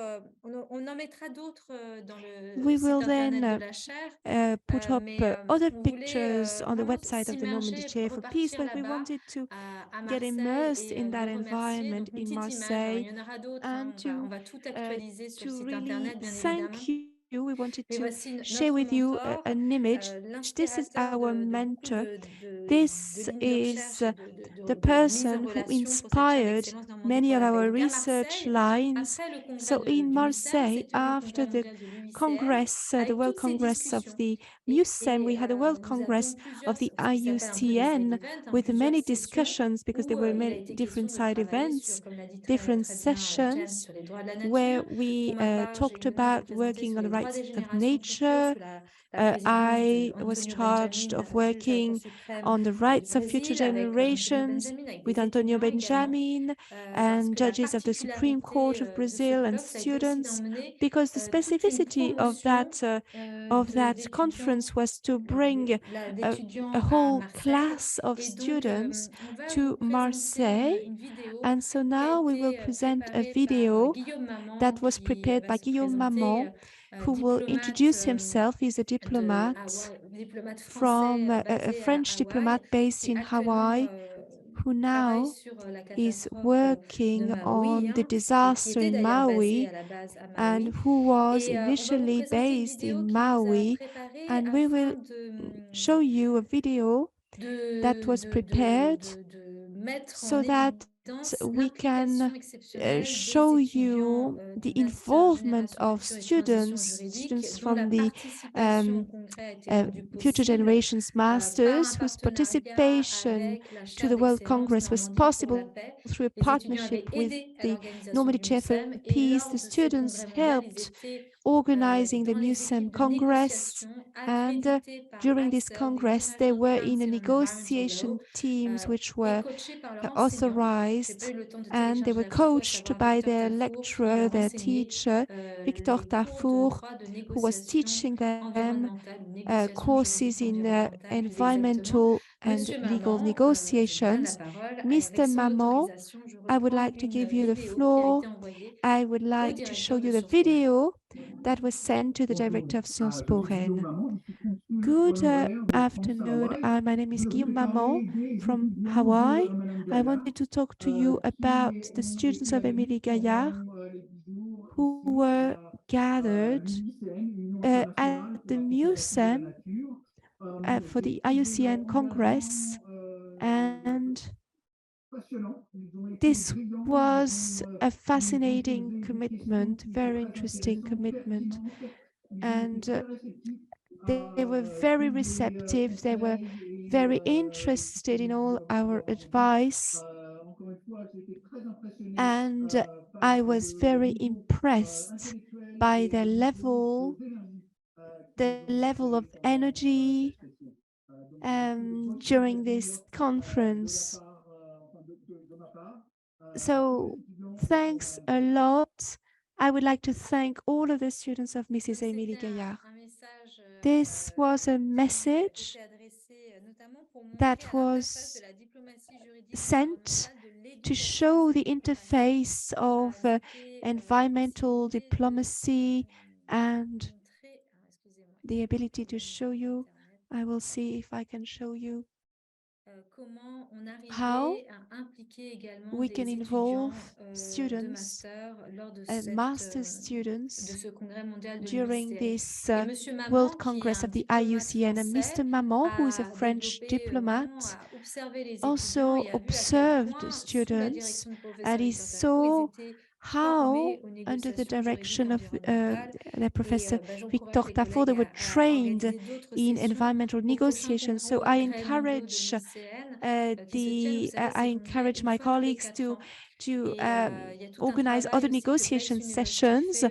Speaker 4: on en mettra d'autres dans le
Speaker 1: We
Speaker 4: site
Speaker 1: will
Speaker 4: internet
Speaker 1: then
Speaker 4: de la chaire.
Speaker 1: put up other
Speaker 4: On voulait,
Speaker 1: pictures on the
Speaker 4: vraiment
Speaker 1: website of the Normandy
Speaker 4: s'immerger,
Speaker 1: Chair for Peace,
Speaker 4: repartir
Speaker 1: but we
Speaker 4: là-bas
Speaker 1: wanted to
Speaker 4: à
Speaker 1: get
Speaker 4: Marseille
Speaker 1: immersed
Speaker 4: et
Speaker 1: in that
Speaker 4: le remercier.
Speaker 1: environment
Speaker 4: Donc, une
Speaker 1: in
Speaker 4: petite image. Alors,
Speaker 1: Marseille
Speaker 4: il y en aura d'autres.
Speaker 1: and
Speaker 4: On va tout actualiser sur le
Speaker 1: to
Speaker 4: site
Speaker 1: really
Speaker 4: internet, bien évidemment.
Speaker 1: thank you. We wanted
Speaker 4: Mais
Speaker 1: to
Speaker 4: voici
Speaker 1: share
Speaker 4: notre
Speaker 1: with you
Speaker 4: mentor,
Speaker 1: an image. This is
Speaker 4: l'inspirateur
Speaker 1: our
Speaker 4: de beaucoup
Speaker 1: mentor.
Speaker 4: de
Speaker 1: This
Speaker 4: lignes de
Speaker 1: is
Speaker 4: recherche et
Speaker 1: the
Speaker 4: de mise en
Speaker 1: person who
Speaker 4: relation pour cette chaire
Speaker 1: inspired
Speaker 4: d'excellence Normandie
Speaker 1: many
Speaker 4: pour
Speaker 1: of
Speaker 4: la paix.
Speaker 1: our
Speaker 4: Donc, à
Speaker 1: research
Speaker 4: Marseille,
Speaker 1: lines.
Speaker 4: après le congrès
Speaker 1: So in
Speaker 4: du MUCEM,
Speaker 1: Marseille,
Speaker 4: s'est tenu le
Speaker 1: after
Speaker 4: congrès
Speaker 1: the
Speaker 4: mondial de l'UICN
Speaker 1: Congress, the
Speaker 4: avec
Speaker 1: World
Speaker 4: toutes ces
Speaker 1: Congress of
Speaker 4: discussions.
Speaker 1: the
Speaker 4: Et
Speaker 1: MUCEM, we had a World
Speaker 4: nous
Speaker 1: Congress
Speaker 4: avions plusieurs,
Speaker 1: of the
Speaker 4: ce qui s'appelle un peu des side
Speaker 1: IUCN
Speaker 4: events,
Speaker 1: with
Speaker 4: plusieurs
Speaker 1: many
Speaker 4: sessions
Speaker 1: discussions because there
Speaker 4: où
Speaker 1: were
Speaker 4: il a
Speaker 1: many
Speaker 4: été question
Speaker 1: different
Speaker 4: de
Speaker 1: side
Speaker 4: travailler
Speaker 1: events,
Speaker 4: sur, comme l'a dit
Speaker 1: different
Speaker 4: très bien Jem,
Speaker 1: sessions
Speaker 4: sur les droits de la
Speaker 1: where
Speaker 4: nature.
Speaker 1: we
Speaker 4: Pour ma part, j'ai
Speaker 1: talked
Speaker 4: eu l'honneur de
Speaker 1: about
Speaker 4: présenter
Speaker 1: working
Speaker 4: sur
Speaker 1: on the
Speaker 4: les droits
Speaker 1: rights
Speaker 4: des
Speaker 1: of
Speaker 4: générations futures
Speaker 1: nature.
Speaker 4: sous la présidence de
Speaker 1: I was
Speaker 4: Antonio
Speaker 1: charged
Speaker 4: Benjamin,
Speaker 1: of
Speaker 4: juge à la Cour
Speaker 1: working
Speaker 4: suprême
Speaker 1: on the
Speaker 4: du
Speaker 1: rights of future
Speaker 4: Brésil, avec Antonio
Speaker 1: generations
Speaker 4: Benjamin, avec
Speaker 1: with
Speaker 4: des
Speaker 1: Antonio
Speaker 4: étudiants également,
Speaker 1: Benjamin
Speaker 4: parce
Speaker 1: and
Speaker 4: que la
Speaker 1: judges of the Supreme Court
Speaker 4: particularité
Speaker 1: of
Speaker 4: de ce
Speaker 1: Brazil and
Speaker 4: colloque, ça a été aussi
Speaker 1: students,
Speaker 4: d'emmener
Speaker 1: because the
Speaker 4: toute une
Speaker 1: specificity
Speaker 4: promotion
Speaker 1: of that
Speaker 4: d'étudiants,
Speaker 1: conference was to bring
Speaker 4: d'étudiants
Speaker 1: a
Speaker 4: à
Speaker 1: whole
Speaker 4: Marseille.
Speaker 1: class of
Speaker 4: Et donc,
Speaker 1: students
Speaker 4: on va
Speaker 1: to
Speaker 4: vous présenter
Speaker 1: Marseille.
Speaker 4: une vidéo
Speaker 1: And so
Speaker 4: qui a
Speaker 1: now we will
Speaker 4: été
Speaker 1: present a
Speaker 4: préparée par
Speaker 1: video
Speaker 4: Guillaume Maman,
Speaker 1: that was
Speaker 4: qui
Speaker 1: prepared
Speaker 4: va
Speaker 1: by
Speaker 4: se
Speaker 1: Guillaume
Speaker 4: présenter,
Speaker 1: Maman, who will
Speaker 4: diplomate,
Speaker 1: introduce himself. He's a diplomat
Speaker 4: diplomate
Speaker 1: from
Speaker 4: français
Speaker 1: a
Speaker 4: basé à
Speaker 1: French
Speaker 4: Hawaï,
Speaker 1: diplomat based
Speaker 4: qui
Speaker 1: in
Speaker 4: actuellement
Speaker 1: Hawaii, who
Speaker 4: travaille
Speaker 1: now
Speaker 4: sur la
Speaker 1: is
Speaker 4: catastrophe de
Speaker 1: working
Speaker 4: Maui,
Speaker 1: on the
Speaker 4: et qui
Speaker 1: disaster
Speaker 4: était
Speaker 1: in
Speaker 4: d'ailleurs basé
Speaker 1: Maui
Speaker 4: à la base à
Speaker 1: and
Speaker 4: Maui.
Speaker 1: who was
Speaker 4: Et on va vous
Speaker 1: initially
Speaker 4: présenter une
Speaker 1: based
Speaker 4: vidéo
Speaker 1: in
Speaker 4: qui nous a
Speaker 1: Maui.
Speaker 4: préparé
Speaker 1: And we will show you a video that was prepared
Speaker 4: mettre
Speaker 1: so
Speaker 4: en
Speaker 1: that
Speaker 4: évidence
Speaker 1: we can
Speaker 4: l'implication exceptionnelle
Speaker 1: show
Speaker 4: des
Speaker 1: you
Speaker 4: étudiants
Speaker 1: the
Speaker 4: du master
Speaker 1: involvement
Speaker 4: Génération
Speaker 1: of
Speaker 4: Future et Transition
Speaker 1: students
Speaker 4: Juridique, dont la
Speaker 1: from the
Speaker 4: participation au congrès a été rendue
Speaker 1: Future
Speaker 4: possible
Speaker 1: Generations
Speaker 4: par
Speaker 1: Masters,
Speaker 4: un
Speaker 1: whose
Speaker 4: partenariat
Speaker 1: participation
Speaker 4: avec la
Speaker 1: to
Speaker 4: chaire
Speaker 1: the World
Speaker 4: d'excellence
Speaker 1: Congress was
Speaker 4: Normandie pour la
Speaker 1: possible
Speaker 4: paix.
Speaker 1: through a
Speaker 4: Les étudiants
Speaker 1: partnership
Speaker 4: avaient
Speaker 1: with
Speaker 4: aidé à
Speaker 1: the
Speaker 4: l'organisation
Speaker 1: Normandy
Speaker 4: du
Speaker 1: Chair for
Speaker 4: MUCEM, et
Speaker 1: Peace.
Speaker 4: lors
Speaker 1: The
Speaker 4: de ce
Speaker 1: students
Speaker 4: congrès mondial, ils
Speaker 1: helped
Speaker 4: étaient
Speaker 1: organizing the
Speaker 4: dans les
Speaker 1: MUCEM
Speaker 4: équipes de
Speaker 1: Congress,
Speaker 4: négociation
Speaker 1: and
Speaker 4: accréditées par
Speaker 1: during this
Speaker 4: l'ACER, the
Speaker 1: Congress they
Speaker 4: International
Speaker 1: were in a
Speaker 4: Council on Environmental Law,
Speaker 1: negotiation teams which
Speaker 4: et
Speaker 1: were
Speaker 4: coachés par leurs enseignants. J'ai pas
Speaker 1: authorized,
Speaker 4: eu le temps de
Speaker 1: and they
Speaker 4: télécharger
Speaker 1: were
Speaker 4: la vidéo, à
Speaker 1: coached
Speaker 4: savoir
Speaker 1: by
Speaker 4: Victor
Speaker 1: their
Speaker 4: Tafour, qui
Speaker 1: lecturer,
Speaker 4: leur
Speaker 1: their
Speaker 4: enseignait
Speaker 1: teacher, Victor
Speaker 4: les cours de
Speaker 1: Tafour,
Speaker 4: droit de
Speaker 1: who was
Speaker 4: négociation
Speaker 1: teaching them
Speaker 4: environnementale, ou négociation
Speaker 1: courses
Speaker 4: juridique
Speaker 1: in
Speaker 4: environnementale plus exactement.
Speaker 1: environmental and
Speaker 4: Monsieur
Speaker 1: legal
Speaker 4: Maman, je vous donne la
Speaker 1: negotiations.
Speaker 4: parole. Avec
Speaker 1: Mr.
Speaker 4: son
Speaker 1: Maman,
Speaker 4: autorisation, je
Speaker 1: I would
Speaker 4: reprends
Speaker 1: like to give
Speaker 4: une
Speaker 1: you the
Speaker 4: vidéo qui a
Speaker 1: floor.
Speaker 4: été envoyée
Speaker 1: I would
Speaker 4: au
Speaker 1: like to show
Speaker 4: directeur de
Speaker 1: you the
Speaker 4: Sciences Po Rennes.
Speaker 1: video that was sent to the director of Sciences Po Rennes. Good afternoon. My name is Guillaume Maman from Hawaii. I wanted to talk to you about the students of Émilie Gaillard who were gathered at the MUCEM for the IUCN Congress, and this was a fascinating commitment, very interesting commitment, and they were very receptive. They were very interested in all our advice, and I was very impressed by the level of energy during this conference. So thanks a lot. I would like to thank all of the students of Mrs. Émilie Gaillard. This was a message that was sent to show the interface of environmental diplomacy and the ability to show you. I will see if I can show you how we can involve students, master's students, during this World Congress of the IUCN. And Mr. Maman, who is a French diplomat, also observed students, and he saw how, under the direction of the Professor Victor Tafour, they were trained in environmental negotiations. So I encourage my colleagues to organize other negotiation sessions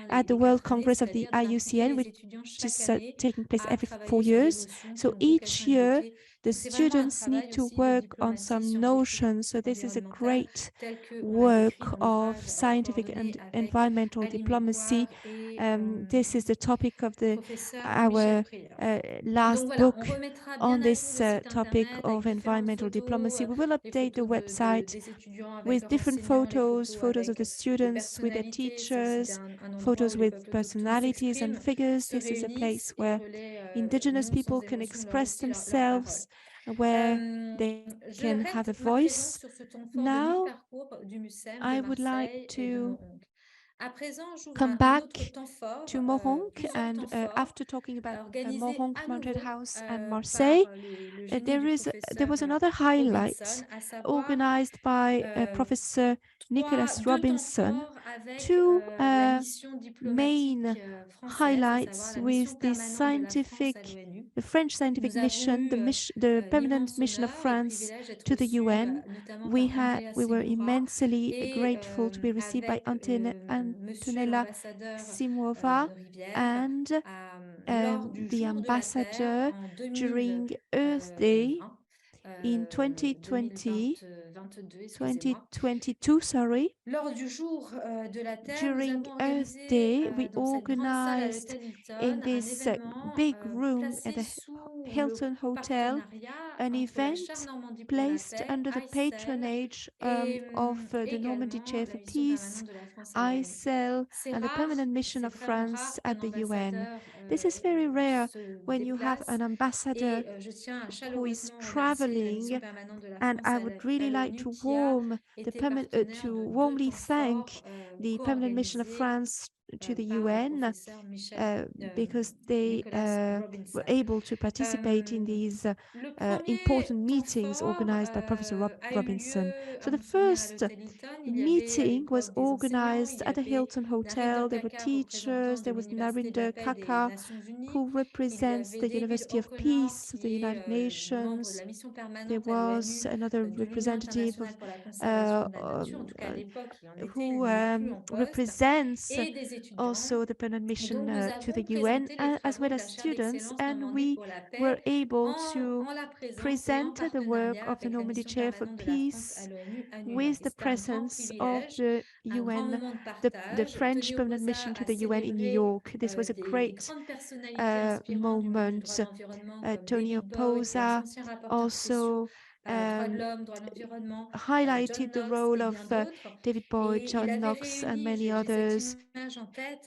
Speaker 1: at the World Congress of the IUCN, which is taking place every 4 years. So each year, the students need to work on some notions. So this is a great work of scientific and environmental diplomacy. This is the topic of our last book on this topic of environmental diplomacy. We will update the website with different photos of the students, with their teachers, photos with personalities and figures. This is a place where indigenous people can express themselves, where they can have a voice. Now, I would like to come back to MOHONK, and after talking about MOHONK Mountain House and Marseille, there was another highlight organized by Professor Nicholas Robinson, two main highlights with the French scientific mission, the permanent mission of France to the UN. We were immensely grateful to be received by Antonella Simova and the ambassador during Earth Day in 2022, sorry. During Earth Day, we organized in this big room at the Hilton Hotel an event placed under the patronage of the Normandy Chair for Peace, ICEL, and the Permanent Mission of France at the UN. This is very rare when you have an ambassador who is traveling, and I would really like to warmly thank the Permanent Mission of France to the UN because they were able to participate in these important meetings organized by Professor Robinson. So the first meeting was organized at the Hilton Hotel. There were teachers, there was Narinder Kaka, who represents the University of Peace of the United Nations. There was another representative of who represents also the permanent mission to the UN, as well as students, and we were able to present the work of the Normandy Chair for Peace with the presence of the UN, the French permanent mission to the UN in New York. This was a great moment. Tony Oposa also highlighted the role of David Voigt, John Knox, and many others.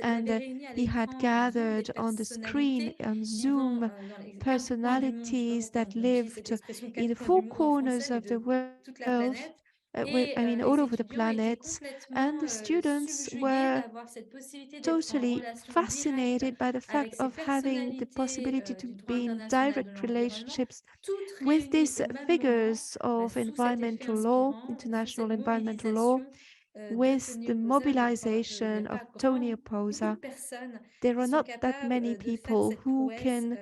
Speaker 1: And he had gathered on the screen on Zoom personalities that lived in the four corners of the world, all over the planet. And the students were totally fascinated by the fact of having the possibility to be in direct relationships with these figures of environmental law, international environmental law, with the mobilization of Tony Oposa. There are not that many people who can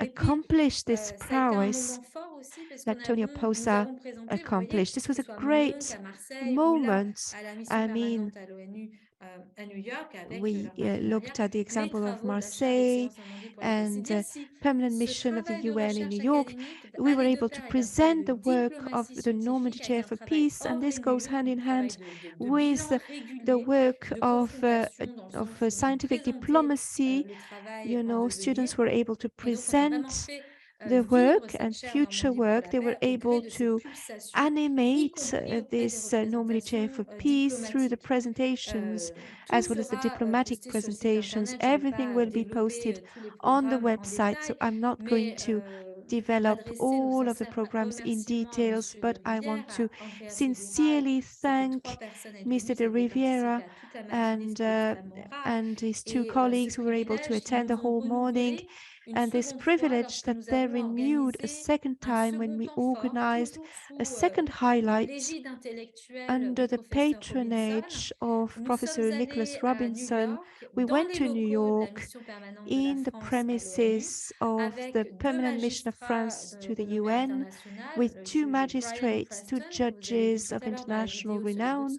Speaker 1: accomplish this prowess that Tony Oposa accomplished. This was a great moment. I mean, we looked at the example of Marseille and permanent mission of the UN in New York. We were able to present the work of the Normandy Chair for Peace, and this goes hand in hand with the work of scientific diplomacy. You know, students were able to present the work and future work. They were able to animate this Normandy Chair for Peace through the presentations as well as the diplomatic presentations. Everything will be posted on the website, so I'm not going to develop all of the programs in details, but I want to sincerely thank Mr. de Riviera and his two colleagues who were able to attend the whole morning, and this privilege that they renewed a second time when we organized a second highlight under the patronage of Professor Nicholas Robinson. We went to New York in the premises of the Permanent Mission of France to the UN with two magistrates, two judges of international renown,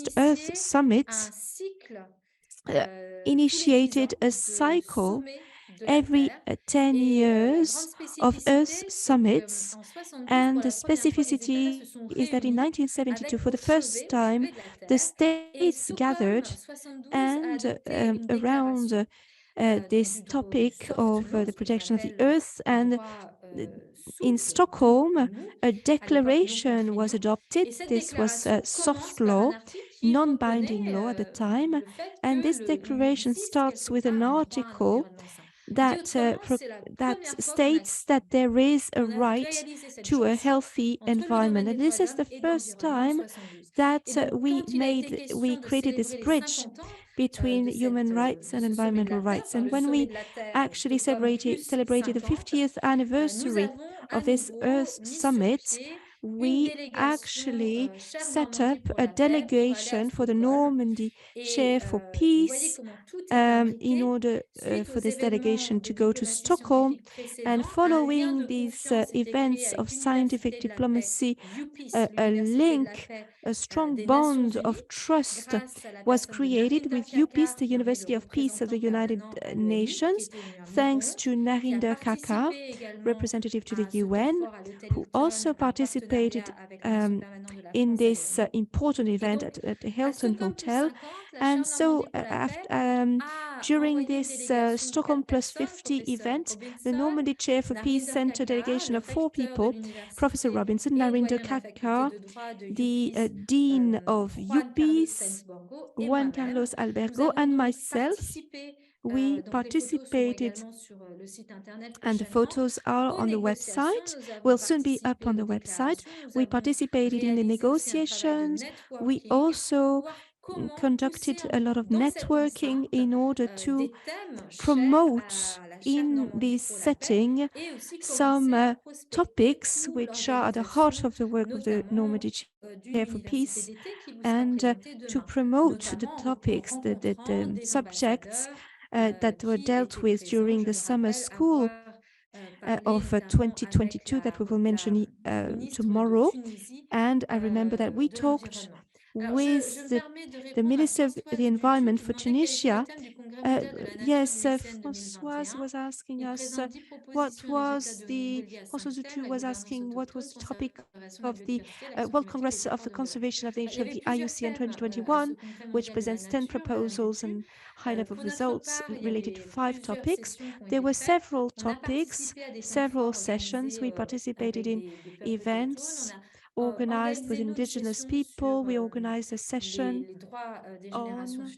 Speaker 1: Just Earth Summit initiated a cycle every 10 years of Earth summits. And the specificity is that in 1972, for the first time, the states gathered and around this topic of the protection of the Earth. And in Stockholm, a declaration was adopted. This was a soft law, non-binding law at the time. And this declaration starts with an article that states that there is a right to a healthy environment. And this is the first time that we created this bridge between human rights and environmental rights. And when we actually celebrated the 50th anniversary of this Earth Summit, we actually set up a delegation for the Normandy Chair for Peace in order for this delegation to go to Stockholm. And following these events of scientific diplomacy, a strong bond of trust was created with UPEACE, the University of Peace of the United Nations, thanks to Narinder Kaka, representative to the UN, who also participated in this important event at the Hilton Hotel. And so during this Stockholm Plus 50 event, the Normandy Chair for Peace sent a delegation of 4 people, Professor Robinson, Narinder Kaka, the Dean of UPEACE, Juan Carlos Albergo, and myself. We participated, and the photos are on the website, will soon be up on the website. We participated in the negotiations. We also conducted a lot of networking in order to promote in this setting some topics which are at the heart of the work of the Normandy Chair for Peace, and to promote the topics, the subjects that were dealt with during the summer school of 2022 that we will mention tomorrow. And I remember that we talked with the Minister of the Environment for Tunisia. Yes, Françoise was asking us what was the, Françoise Zoutou was asking what was the topic of the World Congress of the Conservation of Nature of the IUCN 2021, which presents 10 proposals and high-level results related to 5 topics. There were several topics, several sessions. We participated in events organized with indigenous people. We organized a session on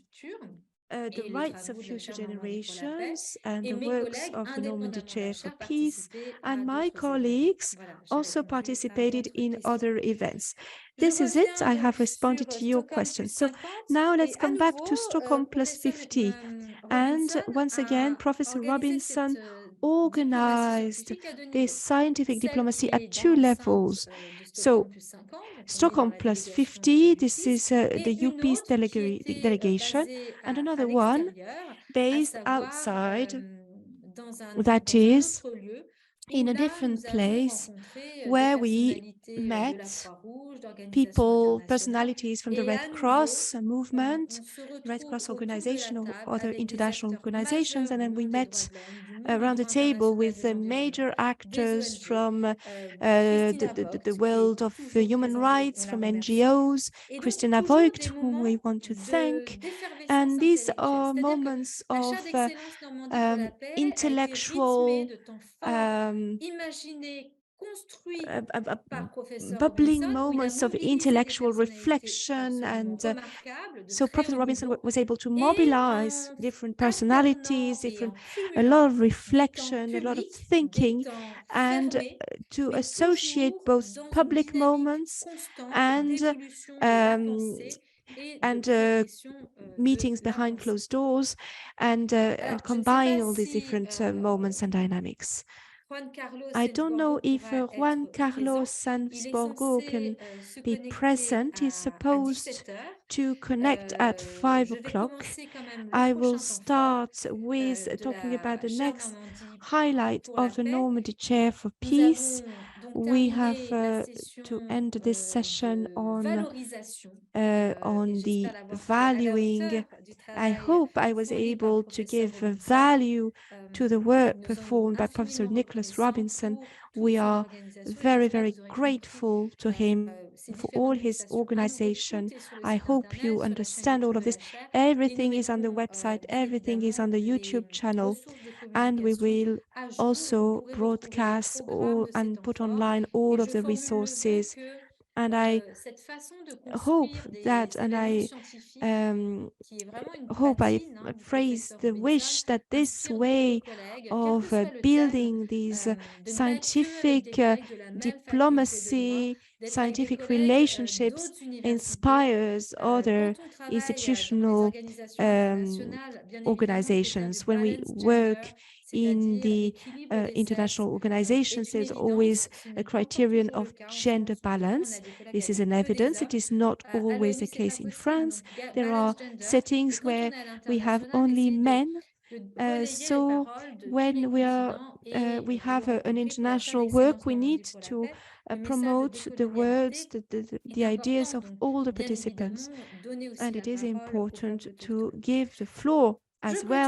Speaker 1: the rights of future generations and the works of the Normandy Chair for Peace. And my colleagues also participated in other events. This is it. I have responded to your question. So now let's come back to Stockholm Plus 50. And once again, Professor Robinson organized this scientific diplomacy at 2 levels. So Stockholm Plus 50, this is the UPEACE delegation, and another one based outside, that is in a different place, where we met people, personalities from the Red Cross movement, Red Cross organization, or other international organizations, and then we met around the table with the major actors from the world of human rights, from NGOs, Christina Voigt, whom we want to thank. And these are moments of intellectual bubbling moments of intellectual reflection. And so Professor Robinson was able to mobilize different personalities, a lot of reflection, a lot of thinking, and to associate both public moments and meetings behind closed doors, and combine all these different moments and dynamics. I don't know if Juan Carlos Sanz-Borgo can be present. He's supposed to connect at 5 o'clock. I will start with talking about the next highlight of the Normandy Chair for Peace. we have to end this session on the valuing. I hope I was able to give a value to the work performed by Professor Nicholas Robinson. We are very, very grateful to him for all his organization. I hope you understand all of this. Everything is on the website, everything is on the YouTube channel, and we will also broadcast all and put online all of the resources. And I hope that, and I hope I phrase the wish that this way of building these scientific diplomacy, scientific relationships inspires other institutional organizations. When we work in the international organizations, there's always a criterion of gender balance. This is an evidence. It is not always the case in France. There are settings where we have only men. So when we have an international work, we need to promote the words, the ideas of all the participants. And it is important to give the floor as well